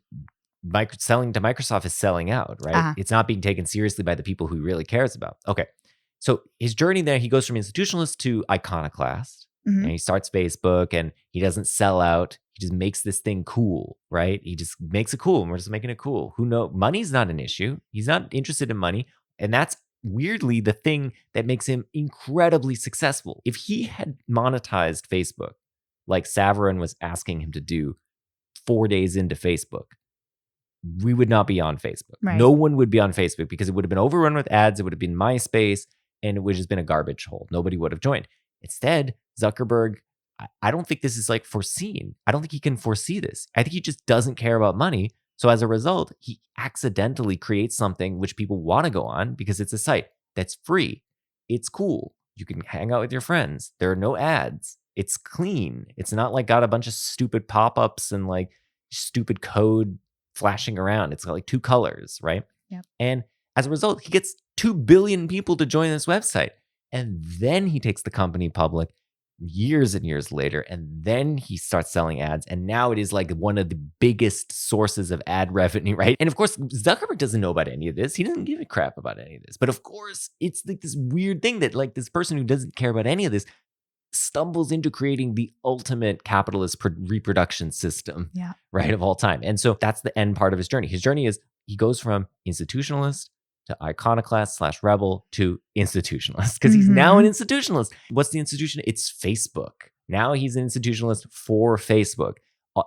S2: selling to Microsoft is selling out, right?
S3: Uh-huh.
S2: It's not being taken seriously by the people who he really cares about. Okay. So his journey there, he goes from institutionalist to iconoclast.
S3: Mhm.
S2: And he starts Facebook and he doesn't sell out. He just makes this thing cool, right? He just makes it cool and we're just making it cool. Who knows? Money's not an issue. He's not interested in money. And that's weirdly the thing that makes him incredibly successful. If he had monetized Facebook like Savarin was asking him to do 4 days into Facebook, we would not be on Facebook.
S3: Right.
S2: No one would be on Facebook because it would have been overrun with ads. It would have been MySpace and it would have just been a garbage hole. Nobody would have joined. Instead, Zuckerberg, I don't think this is like foreseen. I don't think he can foresee this. I think he just doesn't care about money. So as a result, he accidentally creates something which people want to go on because it's a site that's free. It's cool. You can hang out with your friends. There are no ads. It's clean. It's not like got a bunch of stupid pop-ups and like stupid code flashing around. It's got like 2 colors, right?
S3: Yep.
S2: And as a result, he gets 2 billion people to join this website. And then he takes the company public years and years later. And then he starts selling ads. And now it is like one of the biggest sources of ad revenue, right? And of course, Zuckerberg doesn't know about any of this. He doesn't give a crap about any of this. But of course, it's like this weird thing that like this person who doesn't care about any of this stumbles into creating the ultimate capitalist reproduction system,
S3: Yeah.
S2: right, of all time. And so that's the end part of his journey. His journey is he goes from institutionalist to iconoclast / rebel to institutionalist because he's now an institutionalist. What's the institution? It's Facebook. Now he's an institutionalist for Facebook.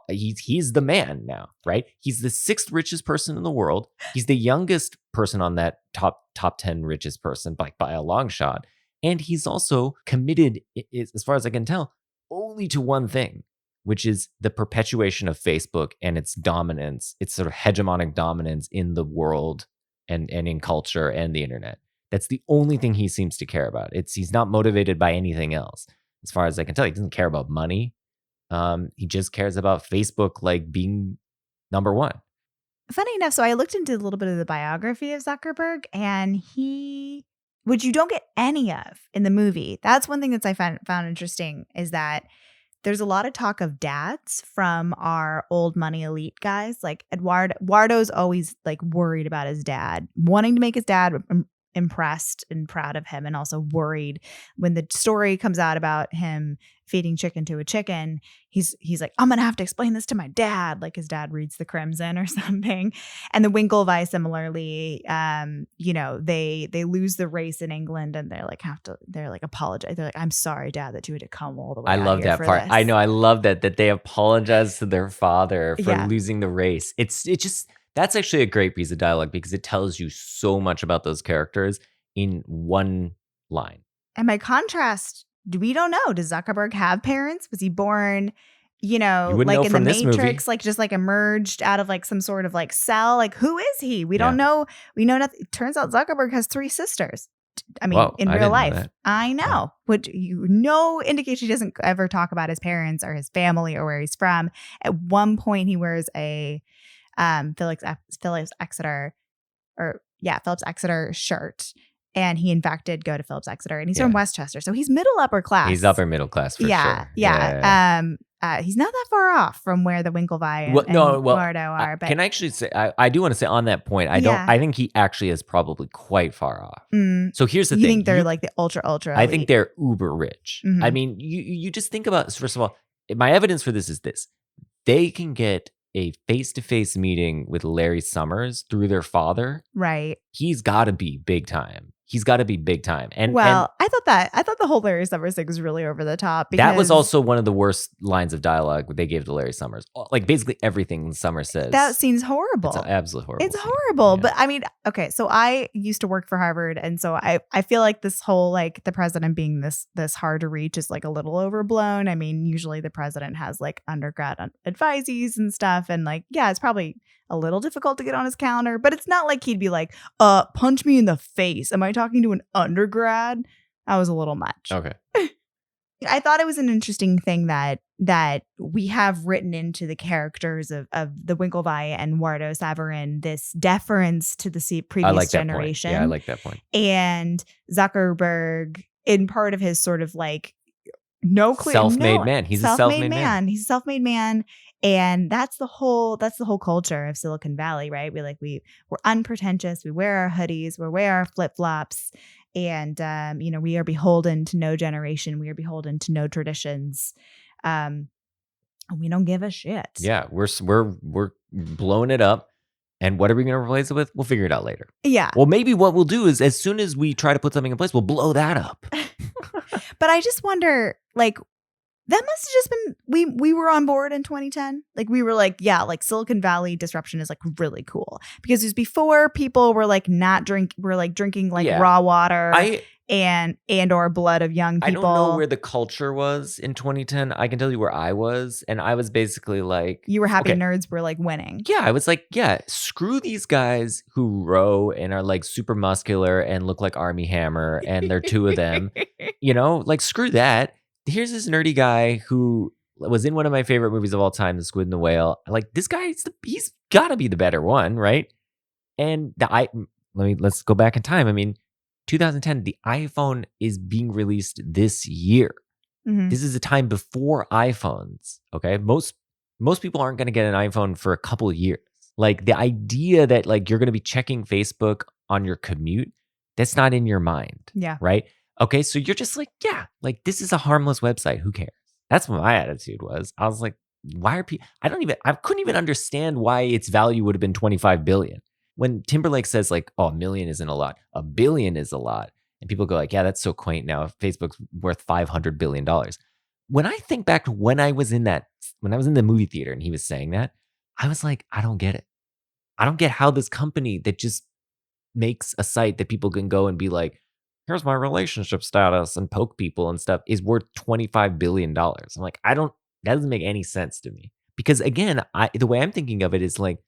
S2: He's the man now, right? He's the 6th richest person in the world. He's the youngest person on that top 10 richest person by a long shot. And he's also committed, as far as I can tell, only to one thing, which is the perpetuation of Facebook and its dominance, its sort of hegemonic dominance in the world and in culture and the internet. That's the only thing he seems to care about. He's not motivated by anything else. As far as I can tell, he doesn't care about money. He just cares about Facebook like being number one.
S3: Funny enough, so I looked into a little bit of the biography of Zuckerberg, and which you don't get any of in the movie. That's one thing that I found interesting is that there's a lot of talk of dads from our old money elite guys. Like Eduardo's always like worried about his dad, wanting to make his dad impressed and proud of him, and also worried when the story comes out about him feeding chicken to a chicken. He's like, I'm gonna have to explain this to my dad. Like his dad reads the Crimson or something. And the Winklevi similarly, they lose the race in England and they're like apologize. They're like, I'm sorry, Dad, that you had to come all the way.
S2: I love that part.
S3: This.
S2: I know. I love that they apologize to their father for
S3: Yeah.
S2: losing the race. That's actually a great piece of dialogue because it tells you so much about those characters in one line.
S3: And by contrast, we don't know. Does Zuckerberg have parents? Was he born,
S2: You wouldn't
S3: like
S2: know
S3: in the
S2: from this
S3: Matrix,
S2: movie.
S3: like just like emerged out of like some sort of like cell? Like who is he? We
S2: Yeah.
S3: don't know. We know nothing. It turns out Zuckerberg has 3 sisters. I mean,
S2: Whoa,
S3: in
S2: I
S3: real
S2: didn't know
S3: life.
S2: that.
S3: I know. Which no indication he doesn't ever talk about his parents or his family or where he's from. At one point he wears a Phillips Exeter shirt. And he in fact did go to Phillips Exeter, and he's from Westchester, so he's middle upper class.
S2: He's upper middle class for sure.
S3: Yeah. He's not that far off from where the Winklevi and Eduardo are. But
S2: can I actually say I do want to say on that point,
S3: Yeah.
S2: I think he actually is probably quite far off. So here's the
S3: you
S2: thing.
S3: think they're like the ultra
S2: I think
S3: elite.
S2: they're uber rich.
S3: Mhm.
S2: I mean, you just think about, first of all, my evidence for this is this. They can get a face-to-face meeting with Larry Summers through their father.
S3: right.
S2: He's got to be big time. he's got to be big time. And
S3: I thought the whole Larry Summers thing was really over the top.
S2: that was
S3: because
S2: also one of the worst lines of dialogue they gave to Larry Summers. Like basically everything Summers says.
S3: that scene's horrible.
S2: It's absolutely horrible.
S3: It's
S2: scene.
S3: horrible.
S2: Yeah.
S3: But I mean, okay, so I used to work for Harvard, and so I feel like this whole like the president being this hard to reach is like a little overblown. I mean, usually the president has like undergrad advisees and stuff, and like yeah, it's probably a little difficult to get on his calendar, but it's not like he'd be like, punch me in the face. Am I talking to an undergrad? That was a little much.
S2: Okay.
S3: I thought it was an interesting thing that we have written into the characters of the Winklevi and Wardo Savarin this deference to the previous
S2: I like that
S3: generation.
S2: point. Yeah, I like that point.
S3: And Zuckerberg, in part of his sort of like
S2: Self-made man. He's a self-made man.
S3: He's a self-made man. And that's the whole culture of Silicon Valley, right? We're unpretentious. We wear our hoodies. We wear our flip-flops. And we are beholden to no generation. We are beholden to no traditions. We don't give a shit.
S2: Yeah, we're blowing it up. And what are we going to replace it with? We'll figure it out later.
S3: Yeah.
S2: Well, maybe what we'll do is as soon as we try to put something in place, we'll blow that up.
S3: But I just wonder, like, that must have just been we were on board in 2010. Like we were like, yeah, like Silicon Valley disruption is like really cool because it was before people were like drinking like
S2: Yeah.
S3: raw water and or blood of young people.
S2: I don't know where the culture was in 2010. I can tell you where I was, and I was basically like,
S3: You were happy
S2: okay.
S3: nerds were like winning.
S2: Yeah, I was like, yeah, screw these guys who row and are like super muscular and look like Army Hammer, and there are two of them. Like screw that. Here's this nerdy guy who was in one of my favorite movies of all time, The Squid and the Whale. Like this guy, he's got to be the better one, right? And let's go back in time. I mean, 2010, the iPhone is being released this year.
S3: Mhm.
S2: This is a time before iPhones. Okay, most people aren't going to get an iPhone for a couple of years. Like the idea that like you're going to be checking Facebook on your commute, that's not in your mind.
S3: Yeah.
S2: Right. Okay, so you're just like, yeah, like this is a harmless website. Who cares? That's what my attitude was. I was like, why are people? I couldn't even understand why its value would have been 25 billion. When Timberlake says like, oh, $1 million isn't a lot, $1 billion is a lot, and people go like, yeah, that's so quaint. Now Facebook's worth $500 billion. When I think back to when I was in the movie theater and he was saying that, I was like, I don't get it. I don't get how this company that just makes a site that people can go and be like, here's my relationship status and poke people and stuff is worth $25 billion. I'm like, that doesn't make any sense to me. Because again, the way I'm thinking of it is like,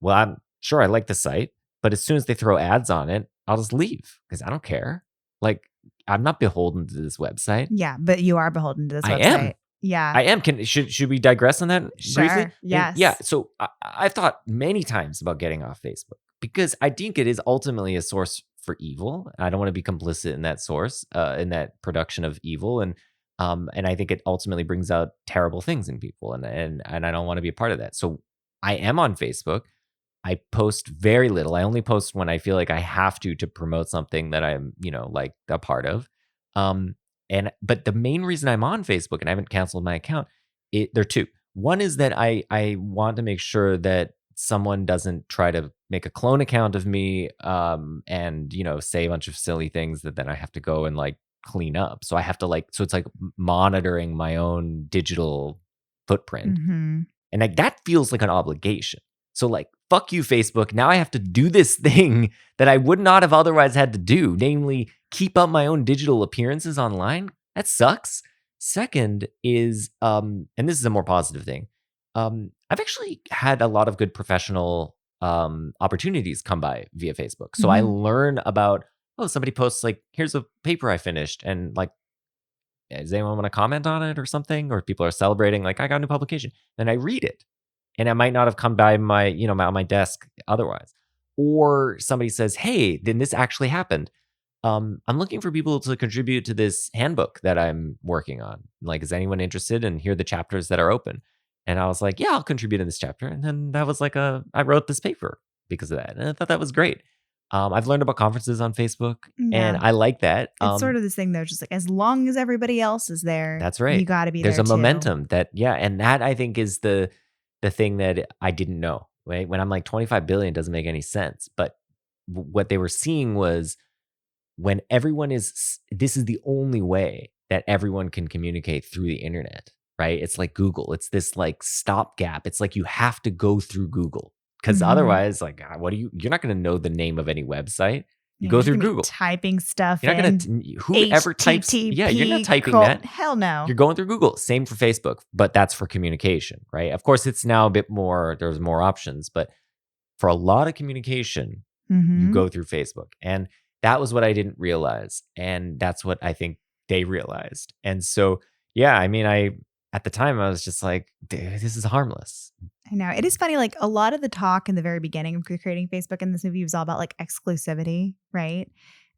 S2: well, I'm sure I like the site, but as soon as they throw ads on it, I'll just leave because I don't care. Like, I'm not beholden to this website.
S3: Yeah, but you are beholden to this
S2: I
S3: website.
S2: am.
S3: Yeah.
S2: I am. Should we digress on that
S3: Sure.
S2: briefly?
S3: Yes.
S2: Yeah. So I've thought many times about getting off Facebook because I think it is ultimately a source for evil. I don't want to be complicit in that source, in that production of evil, and I think it ultimately brings out terrible things in people, and I don't want to be a part of that. So I am on Facebook. I post very little. I only post when I feel like I have to promote something that I'm, like a part of. But the main reason I'm on Facebook and I haven't canceled my account, there are two. One is that I want to make sure that someone doesn't try to make a clone account of me and say a bunch of silly things that then I have to go and like clean up. So I have to so it's like monitoring my own digital footprint.
S3: Mhm.
S2: And like that feels like an obligation. So like, fuck you, Facebook. Now I have to do this thing that I would not have otherwise had to do, namely keep up my own digital appearances online. That sucks. Second is, and this is a more positive thing. I've actually had a lot of good professional opportunities come by via Facebook. So I learn about, somebody posts like, here's a paper I finished. And like, does anyone want to comment on it or something? Or people are celebrating, like, I got a new publication. Then I read it. And I might not have come by my, on my desk otherwise. Or somebody says, hey, then this actually happened. I'm looking for people to contribute to this handbook that I'm working on. Like, is anyone interested? And here are the chapters that are open. And I was like, yeah, I'll contribute in this chapter. And then that was like I wrote this paper because of that. And I thought that was great. I've learned about conferences on Facebook and I like that.
S3: It's sort of this thing though, just like as long as everybody else is there,
S2: that's right.
S3: You got to be
S2: There's
S3: there.
S2: There's a momentum and that I think is the thing that I didn't know, right? When I'm like 25 billion doesn't make any sense. But what they were seeing was when everyone this is the only way that everyone can communicate through the internet, right? It's like Google. It's this like stopgap. It's like you have to go through Google because otherwise, like, you're not going to know the name of any website. You go through Google.
S3: Typing stuff.
S2: You're not going to, whoever types, you're not typing that.
S3: Hell no.
S2: You're going through Google. Same for Facebook, but that's for communication, right? Of course, it's now a bit more, there's more options, but for a lot of communication, you go through Facebook. And that was what I didn't realize. And that's what I think they realized. And so, yeah, I mean, at the time, I was just like, this is harmless.
S3: I know. It is funny. Like a lot of the talk in the very beginning of creating Facebook in this movie was all about like exclusivity, right?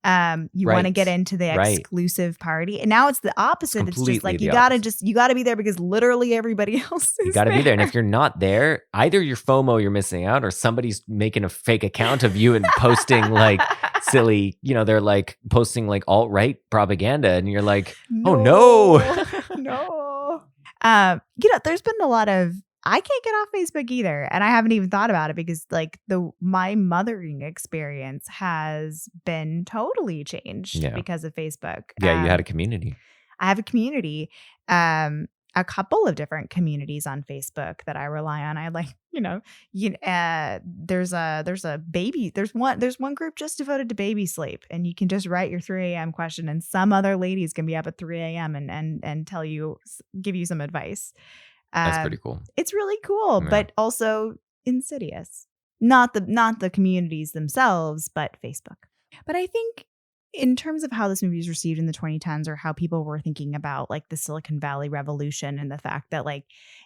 S3: You want to get into the exclusive party. And now it's the opposite. It's just like, you got to be there because literally everybody else is
S2: You got to be there. And if you're not there, either you're FOMO, you're missing out, or somebody's making a fake account of you and posting like silly, they're like posting like alt-right propaganda. And you're like, oh no.
S3: No. There's been a lot of, I can't get off Facebook either. And I haven't even thought about it because like my mothering experience has been totally changed because of Facebook.
S2: Yeah, you had a community.
S3: I have a community, a couple of different communities on Facebook that I rely on. I like, there's one group just devoted to baby sleep, and you can just write your 3 a.m. question, and some other ladies can be up at 3 a.m. and give you some advice.
S2: That's pretty cool.
S3: It's really cool, but also insidious. Not the communities themselves, but Facebook. But I think in terms of how this movie was received in the 2010s, or how people were thinking about like the Silicon Valley revolution, and the fact that like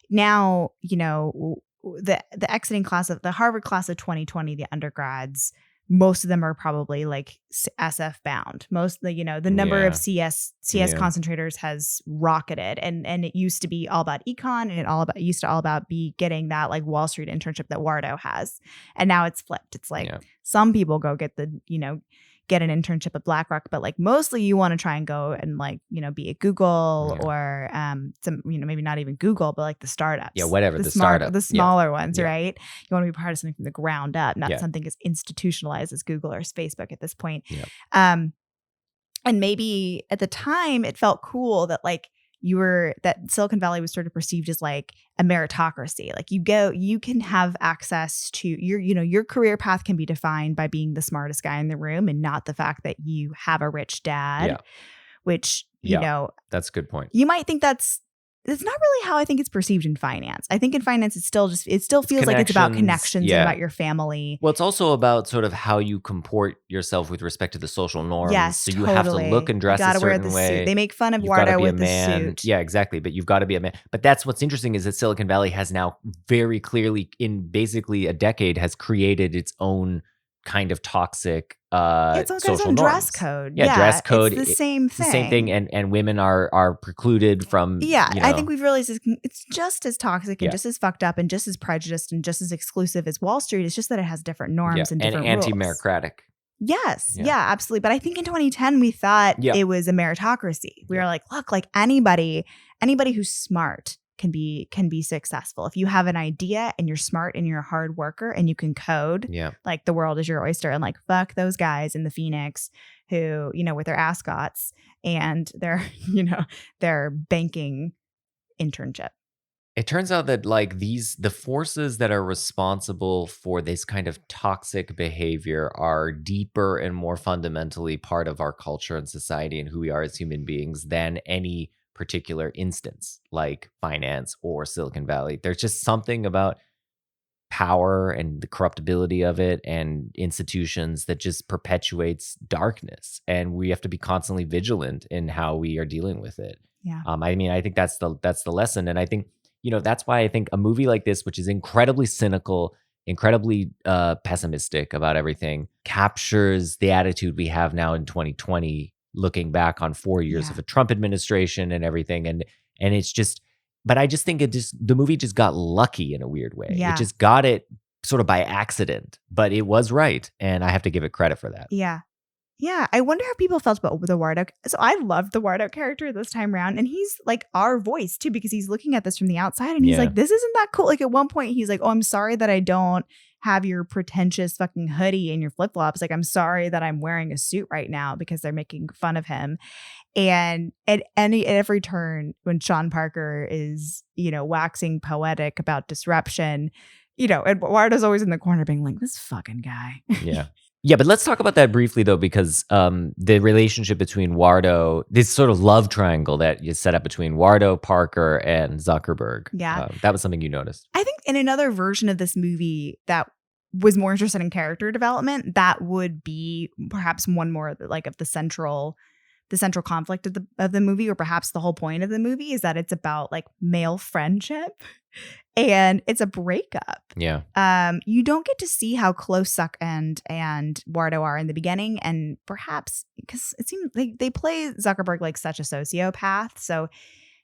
S3: now, the exiting class of the Harvard class of 2020, the undergrads, most of them are probably like SF bound. Most the number of CS concentrators has rocketed, and it used to be all about econ, and it used to all about getting that like Wall Street internship that Wardo has, and now it's flipped. It's like some people go get get an internship at BlackRock, but like mostly you want to try and go and like be at Google or some maybe not even Google, but like the startups,
S2: whatever the startup,
S3: the smaller ones, right? You want to be part of something from the ground up, not something as institutionalized as Google or as Facebook at this point. And maybe at the time it felt cool that like that Silicon Valley was sort of perceived as like a meritocracy. Like you can have access to your career path can be defined by being the smartest guy in the room, and not the fact that you have a rich dad, which,
S2: that's a good point.
S3: You might think it's not really how I think it's perceived in finance. I think in finance, it still feels like it's about connections and about your family.
S2: Well, it's also about sort of how you comport yourself with respect to the social norms.
S3: Yes,
S2: so you have to look and dress a certain way.
S3: Suit. They make fun of Wardo with the suit.
S2: Yeah, exactly. But you've got to be a man. But that's what's interesting, is that Silicon Valley has now very clearly, in basically a decade, has created its own kind of toxic
S3: it's
S2: social norms.
S3: Dress code.
S2: Dress code.
S3: It's the same thing.
S2: The same thing, and women are precluded from.
S3: I think we've realized it's just as toxic and just as fucked up and just as prejudiced and just as exclusive as Wall Street. It's just that it has different norms and different rules.
S2: Anti-meritocratic.
S3: Yes. Yeah, absolutely. But I think in 2010 we thought it was a meritocracy. We were like, look, like anybody who's smart can be successful. If you have an idea and you're smart and you're a hard worker and you can code, like the world is your oyster. And like, fuck those guys in the Phoenix who, with their ascots and their banking internship.
S2: It turns out that like the forces that are responsible for this kind of toxic behavior are deeper and more fundamentally part of our culture and society and who we are as human beings than any particular instance like finance or Silicon Valley. There's just something about power and the corruptibility of it and institutions that just perpetuates darkness, and we have to be constantly vigilant in how we are dealing with it. I think that's the lesson. And I think that's why I think a movie like this, which is incredibly cynical, incredibly pessimistic about everything, captures the attitude we have now in 2020, looking back on 4 years of a Trump administration and everything. And it's just, but I just think the movie just got lucky in a weird way. It just got it sort of by accident, but it was right. And I have to give it credit for that.
S3: Yeah. Yeah. I wonder how people felt about the Wardo. So I loved the Wardo character this time around. And he's like our voice too, because he's looking at this from the outside and he's like, this isn't that cool. Like at one point he's like, oh, I'm sorry that I don't have your pretentious fucking hoodie and your flip-flops. Like, I'm sorry that I'm wearing a suit right now because they're making fun of him. And at every turn when Sean Parker is, waxing poetic about disruption, and Wardo's always in the corner being like, this fucking guy.
S2: Yeah. Yeah, but let's talk about that briefly, though, because the relationship between Wardo, this sort of love triangle that is set up between Wardo, Parker, and Zuckerberg.
S3: Yeah.
S2: That was something you noticed.
S3: I think in another version of this movie that was more interested in character development, that would be perhaps one more of the central conflict of the movie, or perhaps the whole point of the movie is that it's about like male friendship and it's a breakup.
S2: Yeah.
S3: You don't get to see how close Zuck and Wardo are in the beginning, and perhaps because it seems like they play Zuckerberg like such a sociopath, so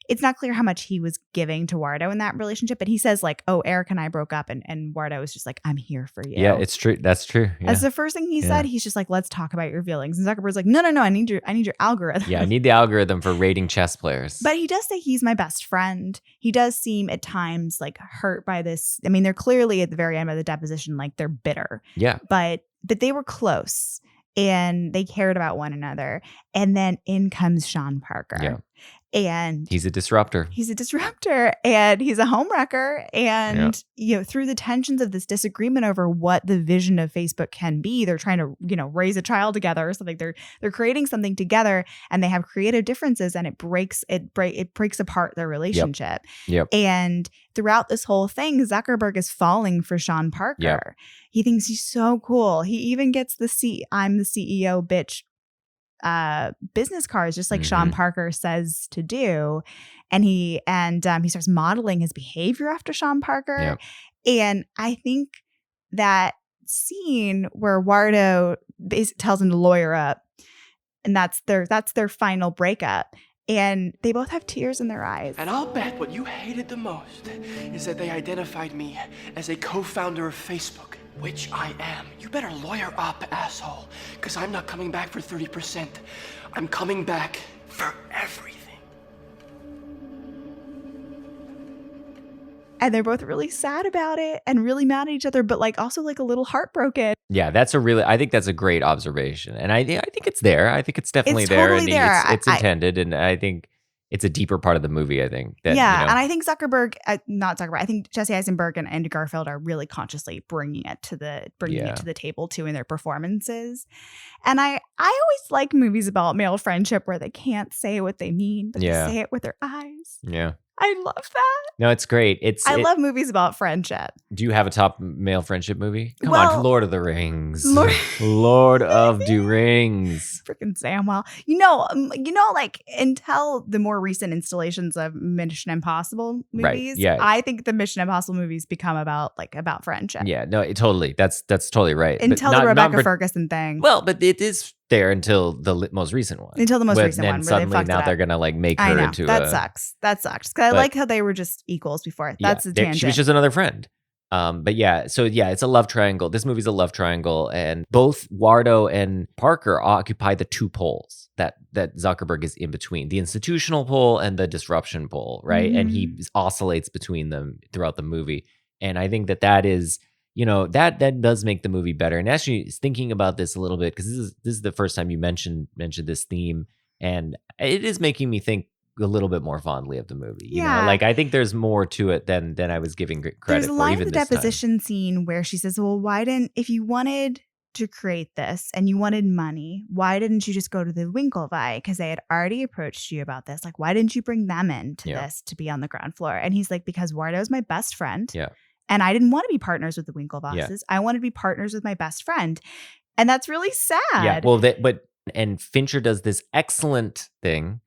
S3: it's not clear how much he was giving to Wardo in that relationship. But he says like, "Oh, Eric and I broke up," and Wardo was just like, "I'm here for you."
S2: Yeah, it's true. That's true. Yeah.
S3: As the first thing he said, he's just like, "Let's talk about your feelings." And Zuckerberg's like, "No, I need your algorithm."
S2: Yeah, I need the algorithm for rating chess players.
S3: But he does say he's my best friend. He does seem at times like hurt by this. I mean, they're clearly at the very end of the deposition, like they're bitter.
S2: Yeah.
S3: But they were close and they cared about one another. And then in comes Sean Parker.
S2: Yeah.
S3: And
S2: he's a disruptor.
S3: He's a disruptor and he's a homewrecker. And, through the tensions of this disagreement over what the vision of Facebook can be, they're trying to, raise a child together or something. They're creating something together and they have creative differences, and it breaks apart their relationship.
S2: Yep.
S3: And throughout this whole thing, Zuckerberg is falling for Sean Parker.
S2: Yep.
S3: He thinks he's so cool. He even gets I'm the CEO bitch business cards, just like Sean Parker says to do, and he starts modeling his behavior after Sean Parker.
S2: Yep.
S3: And I think that scene where Wardo tells him to lawyer up, and that's their final breakup, and they both have tears in their eyes.
S9: And I'll bet what you hated the most is that they identified me as a co-founder of Facebook. Which I am. You better lawyer up, asshole. Because I'm not coming back for 30%. I'm coming back for everything.
S3: And they're both really sad about it and really mad at each other, but also a little heartbroken.
S2: Yeah, I think that's a great observation. And I think it's there. I think it's definitely
S3: It's
S2: there.
S3: totally
S2: And
S3: there.
S2: it's intended. And I think it's a deeper part of the movie, I think. That,
S3: and I think I think Jesse Eisenberg and Andrew Garfield are really consciously bringing it to the table too in their performances. And I always like movies about male friendship where they can't say what they mean, but they say it with their eyes.
S2: Yeah.
S3: I love that.
S2: No, it's great. I
S3: love movies about friendship.
S2: Do you have a top male friendship movie? Come
S3: Well,
S2: on, Lord of the Rings.
S3: Lord
S2: of the Rings.
S3: Freaking Samwell. Until the more recent installations of Mission Impossible movies, I think the Mission Impossible movies become about friendship.
S2: Yeah, no, totally. That's totally right.
S3: Until the Rebecca Ferguson thing.
S2: Well, but it is there until the most recent one.
S3: Until the most recent one,
S2: and
S3: where
S2: suddenly
S3: they fucked
S2: now
S3: it up.
S2: they're gonna make her into
S3: that sucks. That sucks. Because I like how they were just equals before. That's a tangent.
S2: She was just another friend. But it's a love triangle. This movie's a love triangle, and both Wardo and Parker occupy the two poles that Zuckerberg is in between, the institutional pole and the disruption pole, right?
S3: Mm-hmm.
S2: And he oscillates between them throughout the movie. And I think that is, that does make the movie better. And actually thinking about this a little bit, because this is the first time you mentioned this theme, and it is making me think a little bit more fondly of the movie. You know, I think there's more to it than I was giving credit for.
S3: There's a line
S2: even
S3: in the
S2: this time.
S3: deposition scene where she says, "Well, if you wanted to create this and you wanted money, why didn't you just go to the Winklevi? Because they had already approached you about this. Like, why didn't you bring them into this to be on the ground floor?" And he's like, "Because Wardo's my best friend.
S2: Yeah.
S3: And I didn't want to be partners with the Winklevosses.
S2: Yeah.
S3: I wanted to be partners with my best friend." And that's really sad.
S2: Yeah. Well, and Fincher does this excellent thing.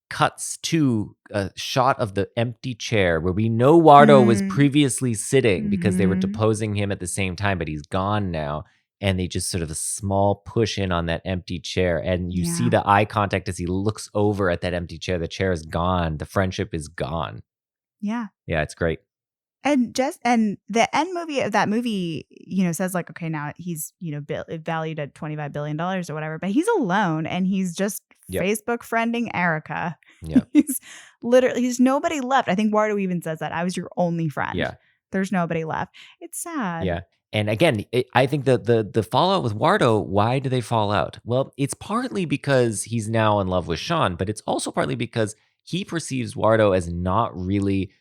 S2: Cuts to a shot of the empty chair where we know Wardo was previously sitting because they were deposing him at the same time, but he's gone now. And they just sort of a small push in on that empty chair. And you see the eye contact as he looks over at that empty chair. The chair is gone. The friendship is gone.
S3: Yeah.
S2: Yeah, it's great.
S3: And the end movie of that movie, says like, okay, now he's, valued at $25 billion or whatever, but he's alone and he's just Facebook friending Erica.
S2: Yeah.
S3: He's nobody left. I think Wardo even says that. I was your only friend.
S2: Yeah.
S3: There's nobody left. It's sad.
S2: Yeah. again, I think that the fallout with Wardo, why do they fall out? Well, it's partly because he's now in love with Sean, but it's also partly because he perceives Wardo as not really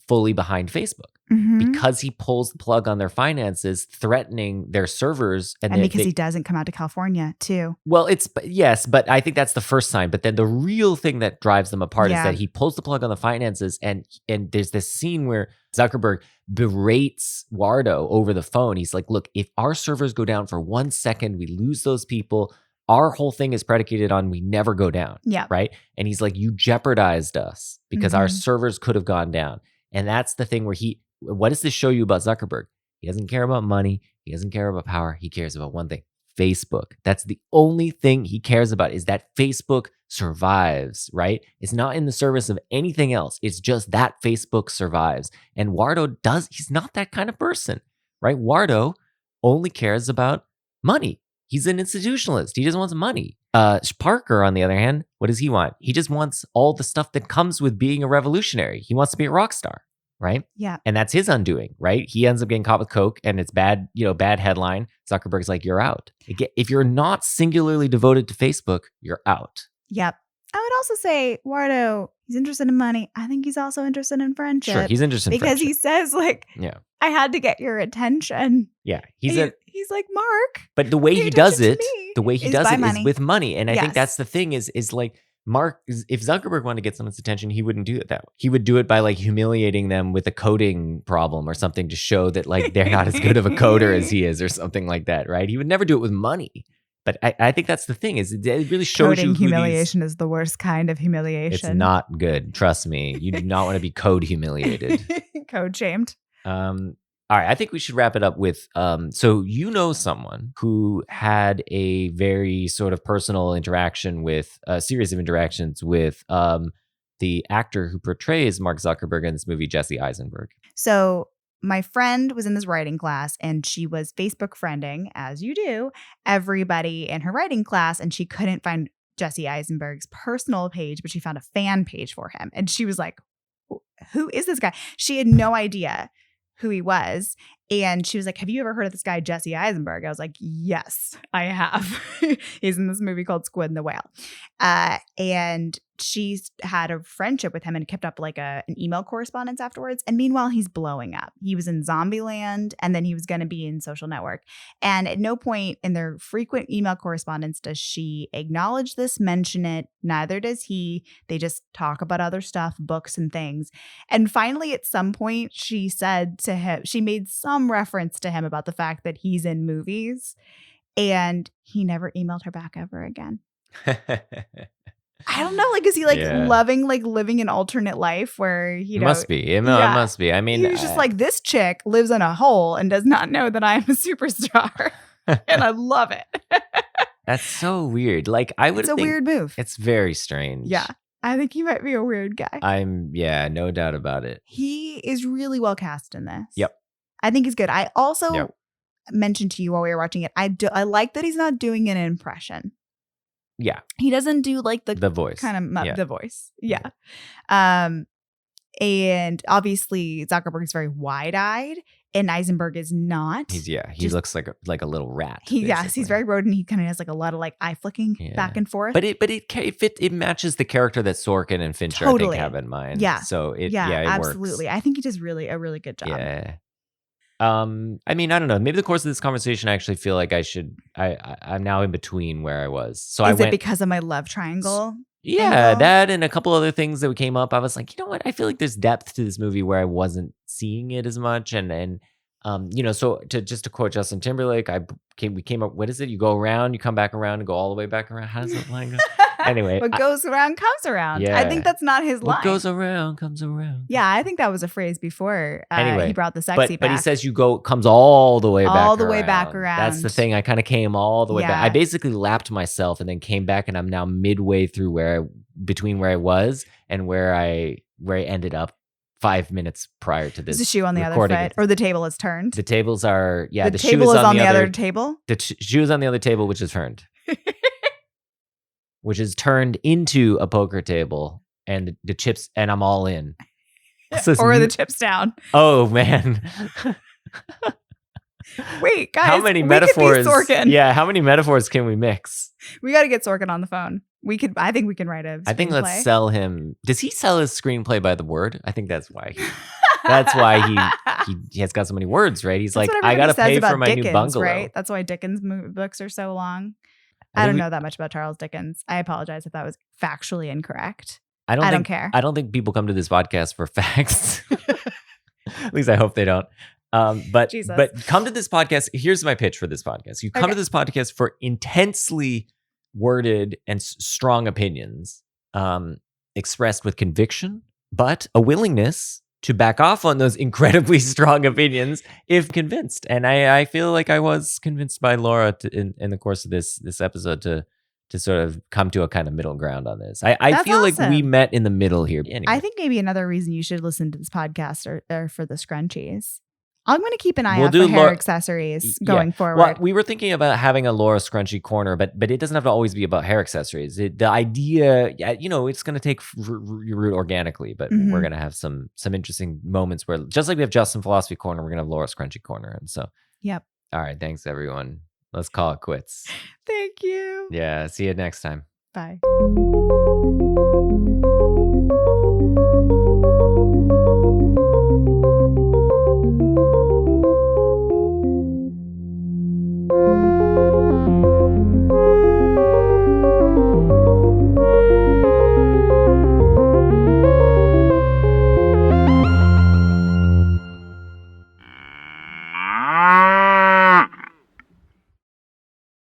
S2: fully behind Facebook because he pulls the plug on their finances, threatening their servers.
S3: And because he doesn't come out to California too.
S2: Well, yes, but I think that's the first sign. But then the real thing that drives them apart is that he pulls the plug on the finances, and there's this scene where Zuckerberg berates Wardo over the phone. He's like, look, if our servers go down for 1 second, we lose those people. Our whole thing is predicated on we never go down.
S3: Yeah.
S2: Right. And he's like, you jeopardized us because our servers could have gone down. And that's the thing where what does this show you about Zuckerberg? He doesn't care about money. He doesn't care about power. He cares about one thing, Facebook. That's the only thing he cares about, is that Facebook survives, right? It's not in the service of anything else. It's just that Facebook survives. And Wardo he's not that kind of person, right? Wardo only cares about money. He's an institutionalist. He just wants money. Parker, on the other hand, what does he want? He just wants all the stuff that comes with being a revolutionary. He wants to be a rock star, right?
S3: Yeah.
S2: And that's his undoing, right? He ends up getting caught with coke, and it's bad headline. Zuckerberg's like, you're out. If you're not singularly devoted to Facebook, you're out.
S3: Yep. I would also say Wardo, he's interested in money. I think he's also interested in friendship.
S2: Sure, he's interested in
S3: because
S2: friendship.
S3: he says, like, I had to get your attention.
S2: Yeah.
S3: He's like, Mark.
S2: But the way he does it, is with money. And I think
S3: Yes.
S2: that's the thing is like, Mark, if Zuckerberg wanted to get someone's attention, he wouldn't do it that way. He would do it by like humiliating them with a coding problem or something to show that like they're not as good of a coder as he is or something like that, right? He would never do it with money. But I think that's the thing, is it really shows
S3: Coding
S2: you
S3: humiliation is the worst kind of humiliation.
S2: It's not good. Trust me. You do not want to be code humiliated.
S3: Code shamed.
S2: All right, I think we should wrap it up with, so you know someone who had a very sort of personal interaction with, a series of interactions with the actor who portrays Mark Zuckerberg in this movie, Jesse Eisenberg.
S3: So my friend was in this writing class, and she was Facebook friending, as you do, everybody in her writing class, and she couldn't find Jesse Eisenberg's personal page, but she found a fan page for him. And she was like, who is this guy? She had no idea who he was. And she was like, have you ever heard of this guy, Jesse Eisenberg? I was like, yes, I have. He's in this movie called Squid and the Whale. And she's had a friendship with him and kept up like an email correspondence afterwards. And meanwhile, he's blowing up. He was in Zombieland, and then he was going to be in Social Network. And at no point in their frequent email correspondence does she acknowledge this, mention it. Neither does he. They just talk about other stuff, books and things. And finally, at some point, she said to him, she made some reference to him about the fact that he's in movies, and he never emailed her back ever again. I don't know. Like, is he like loving, like living an alternate life where he
S2: must be? It must be. I mean,
S3: he was just like, this chick lives in a hole and does not know that I'm a superstar, and I love it.
S2: That's so weird. Like, I would.
S3: It's a weird move.
S2: It's very strange.
S3: Yeah, I think he might be a weird guy.
S2: No doubt about it.
S3: He is really well cast in this.
S2: Yep.
S3: I think he's good. I also mentioned to you while we were watching it, I like that he's not doing an impression.
S2: Yeah.
S3: He doesn't do like the
S2: voice.
S3: Kind of the voice. Yeah. And obviously Zuckerberg's very wide-eyed, and Eisenberg is not.
S2: He looks like a little rat.
S3: Yes, he's very rodent. He kind of has like a lot of like eye flicking back and forth.
S2: But it matches the character that Sorkin and Fincher I think have in mind.
S3: Yeah.
S2: So it
S3: absolutely.
S2: works.
S3: I think he does a really good job.
S2: Yeah. I mean, I don't know. Maybe the course of this conversation, I actually feel like I'm now in between where I was. So
S3: Is it because of my love triangle?
S2: Yeah,
S3: angle?
S2: that and a couple other things that came up. I was like, you know what? I feel like there's depth to this movie where I wasn't seeing it as much. And so to quote Justin Timberlake, we came up, what is it? You go around, you come back around, and go all the way back around. How does that line go? Anyway.
S3: What goes around comes around. Yeah. I think that's not his line.
S2: What goes around comes around.
S3: Yeah, I think that was a phrase before he brought the sexy back.
S2: But he says comes all the way back around.
S3: All the way back around.
S2: That's the thing. I kind of came all the way back. I basically lapped myself and then came back, and I'm now midway through between where I was and where I ended up 5 minutes prior to this.
S3: Is the shoe on the other foot, or the table is turned?
S2: The tables are,
S3: the table is on the other table?
S2: The shoe is on the other table, which is turned. Which is turned into a poker table, and the chips, and I'm all in.
S3: Or the chips down.
S2: Oh, man.
S3: Wait, guys,
S2: how many
S3: we could be
S2: metaphors?
S3: Sorkin.
S2: Yeah, how many metaphors can we mix?
S3: We got to get Sorkin on the phone. I think we can write a screenplay.
S2: I think let's sell him. Does he sell his screenplay by the word? I think that's why. That's why he has got so many words, right? He's
S3: That's
S2: like,
S3: what
S2: I got to
S3: everybody says
S2: pay
S3: about
S2: for my
S3: Dickens,
S2: new bungalow.
S3: right? That's why Dickens books are so long.
S2: I
S3: I
S2: think
S3: don't
S2: we-
S3: know that much about Charles Dickens. I apologize if that was factually incorrect.
S2: I don't
S3: I don't
S2: think,
S3: care.
S2: I don't think people come to this podcast for facts. At least I hope they don't.
S3: Jesus.
S2: But come to this podcast. Here's my pitch for this podcast. You come to
S3: Okay.
S2: this podcast for intensely worded and strong opinions, expressed with conviction, but a willingness to back off on those incredibly strong opinions if convinced. And I feel like I was convinced by Laura in the course of this episode to sort of come to a kind of middle ground on this. I
S3: That's
S2: feel like we
S3: awesome.
S2: met in the middle here. Anyway.
S3: I think maybe another reason you should listen to this podcast are for the scrunchies. I'm going to keep an eye
S2: We'll
S3: out
S2: do
S3: for hair
S2: Laura-
S3: accessories
S2: Yeah.
S3: going forward.
S2: Well, we were thinking about having a Laura Scrunchy corner, but it doesn't have to always be about hair accessories. The idea, it's going to take root organically, but
S3: Mhm.
S2: we're going to have some interesting moments where, just like we have Justin Philosophy corner, we're going to have Laura Scrunchy corner. And so,
S3: Yep.
S2: all right, thanks everyone. Let's call it quits.
S3: Thank you.
S2: Yeah, see you next time.
S3: Bye.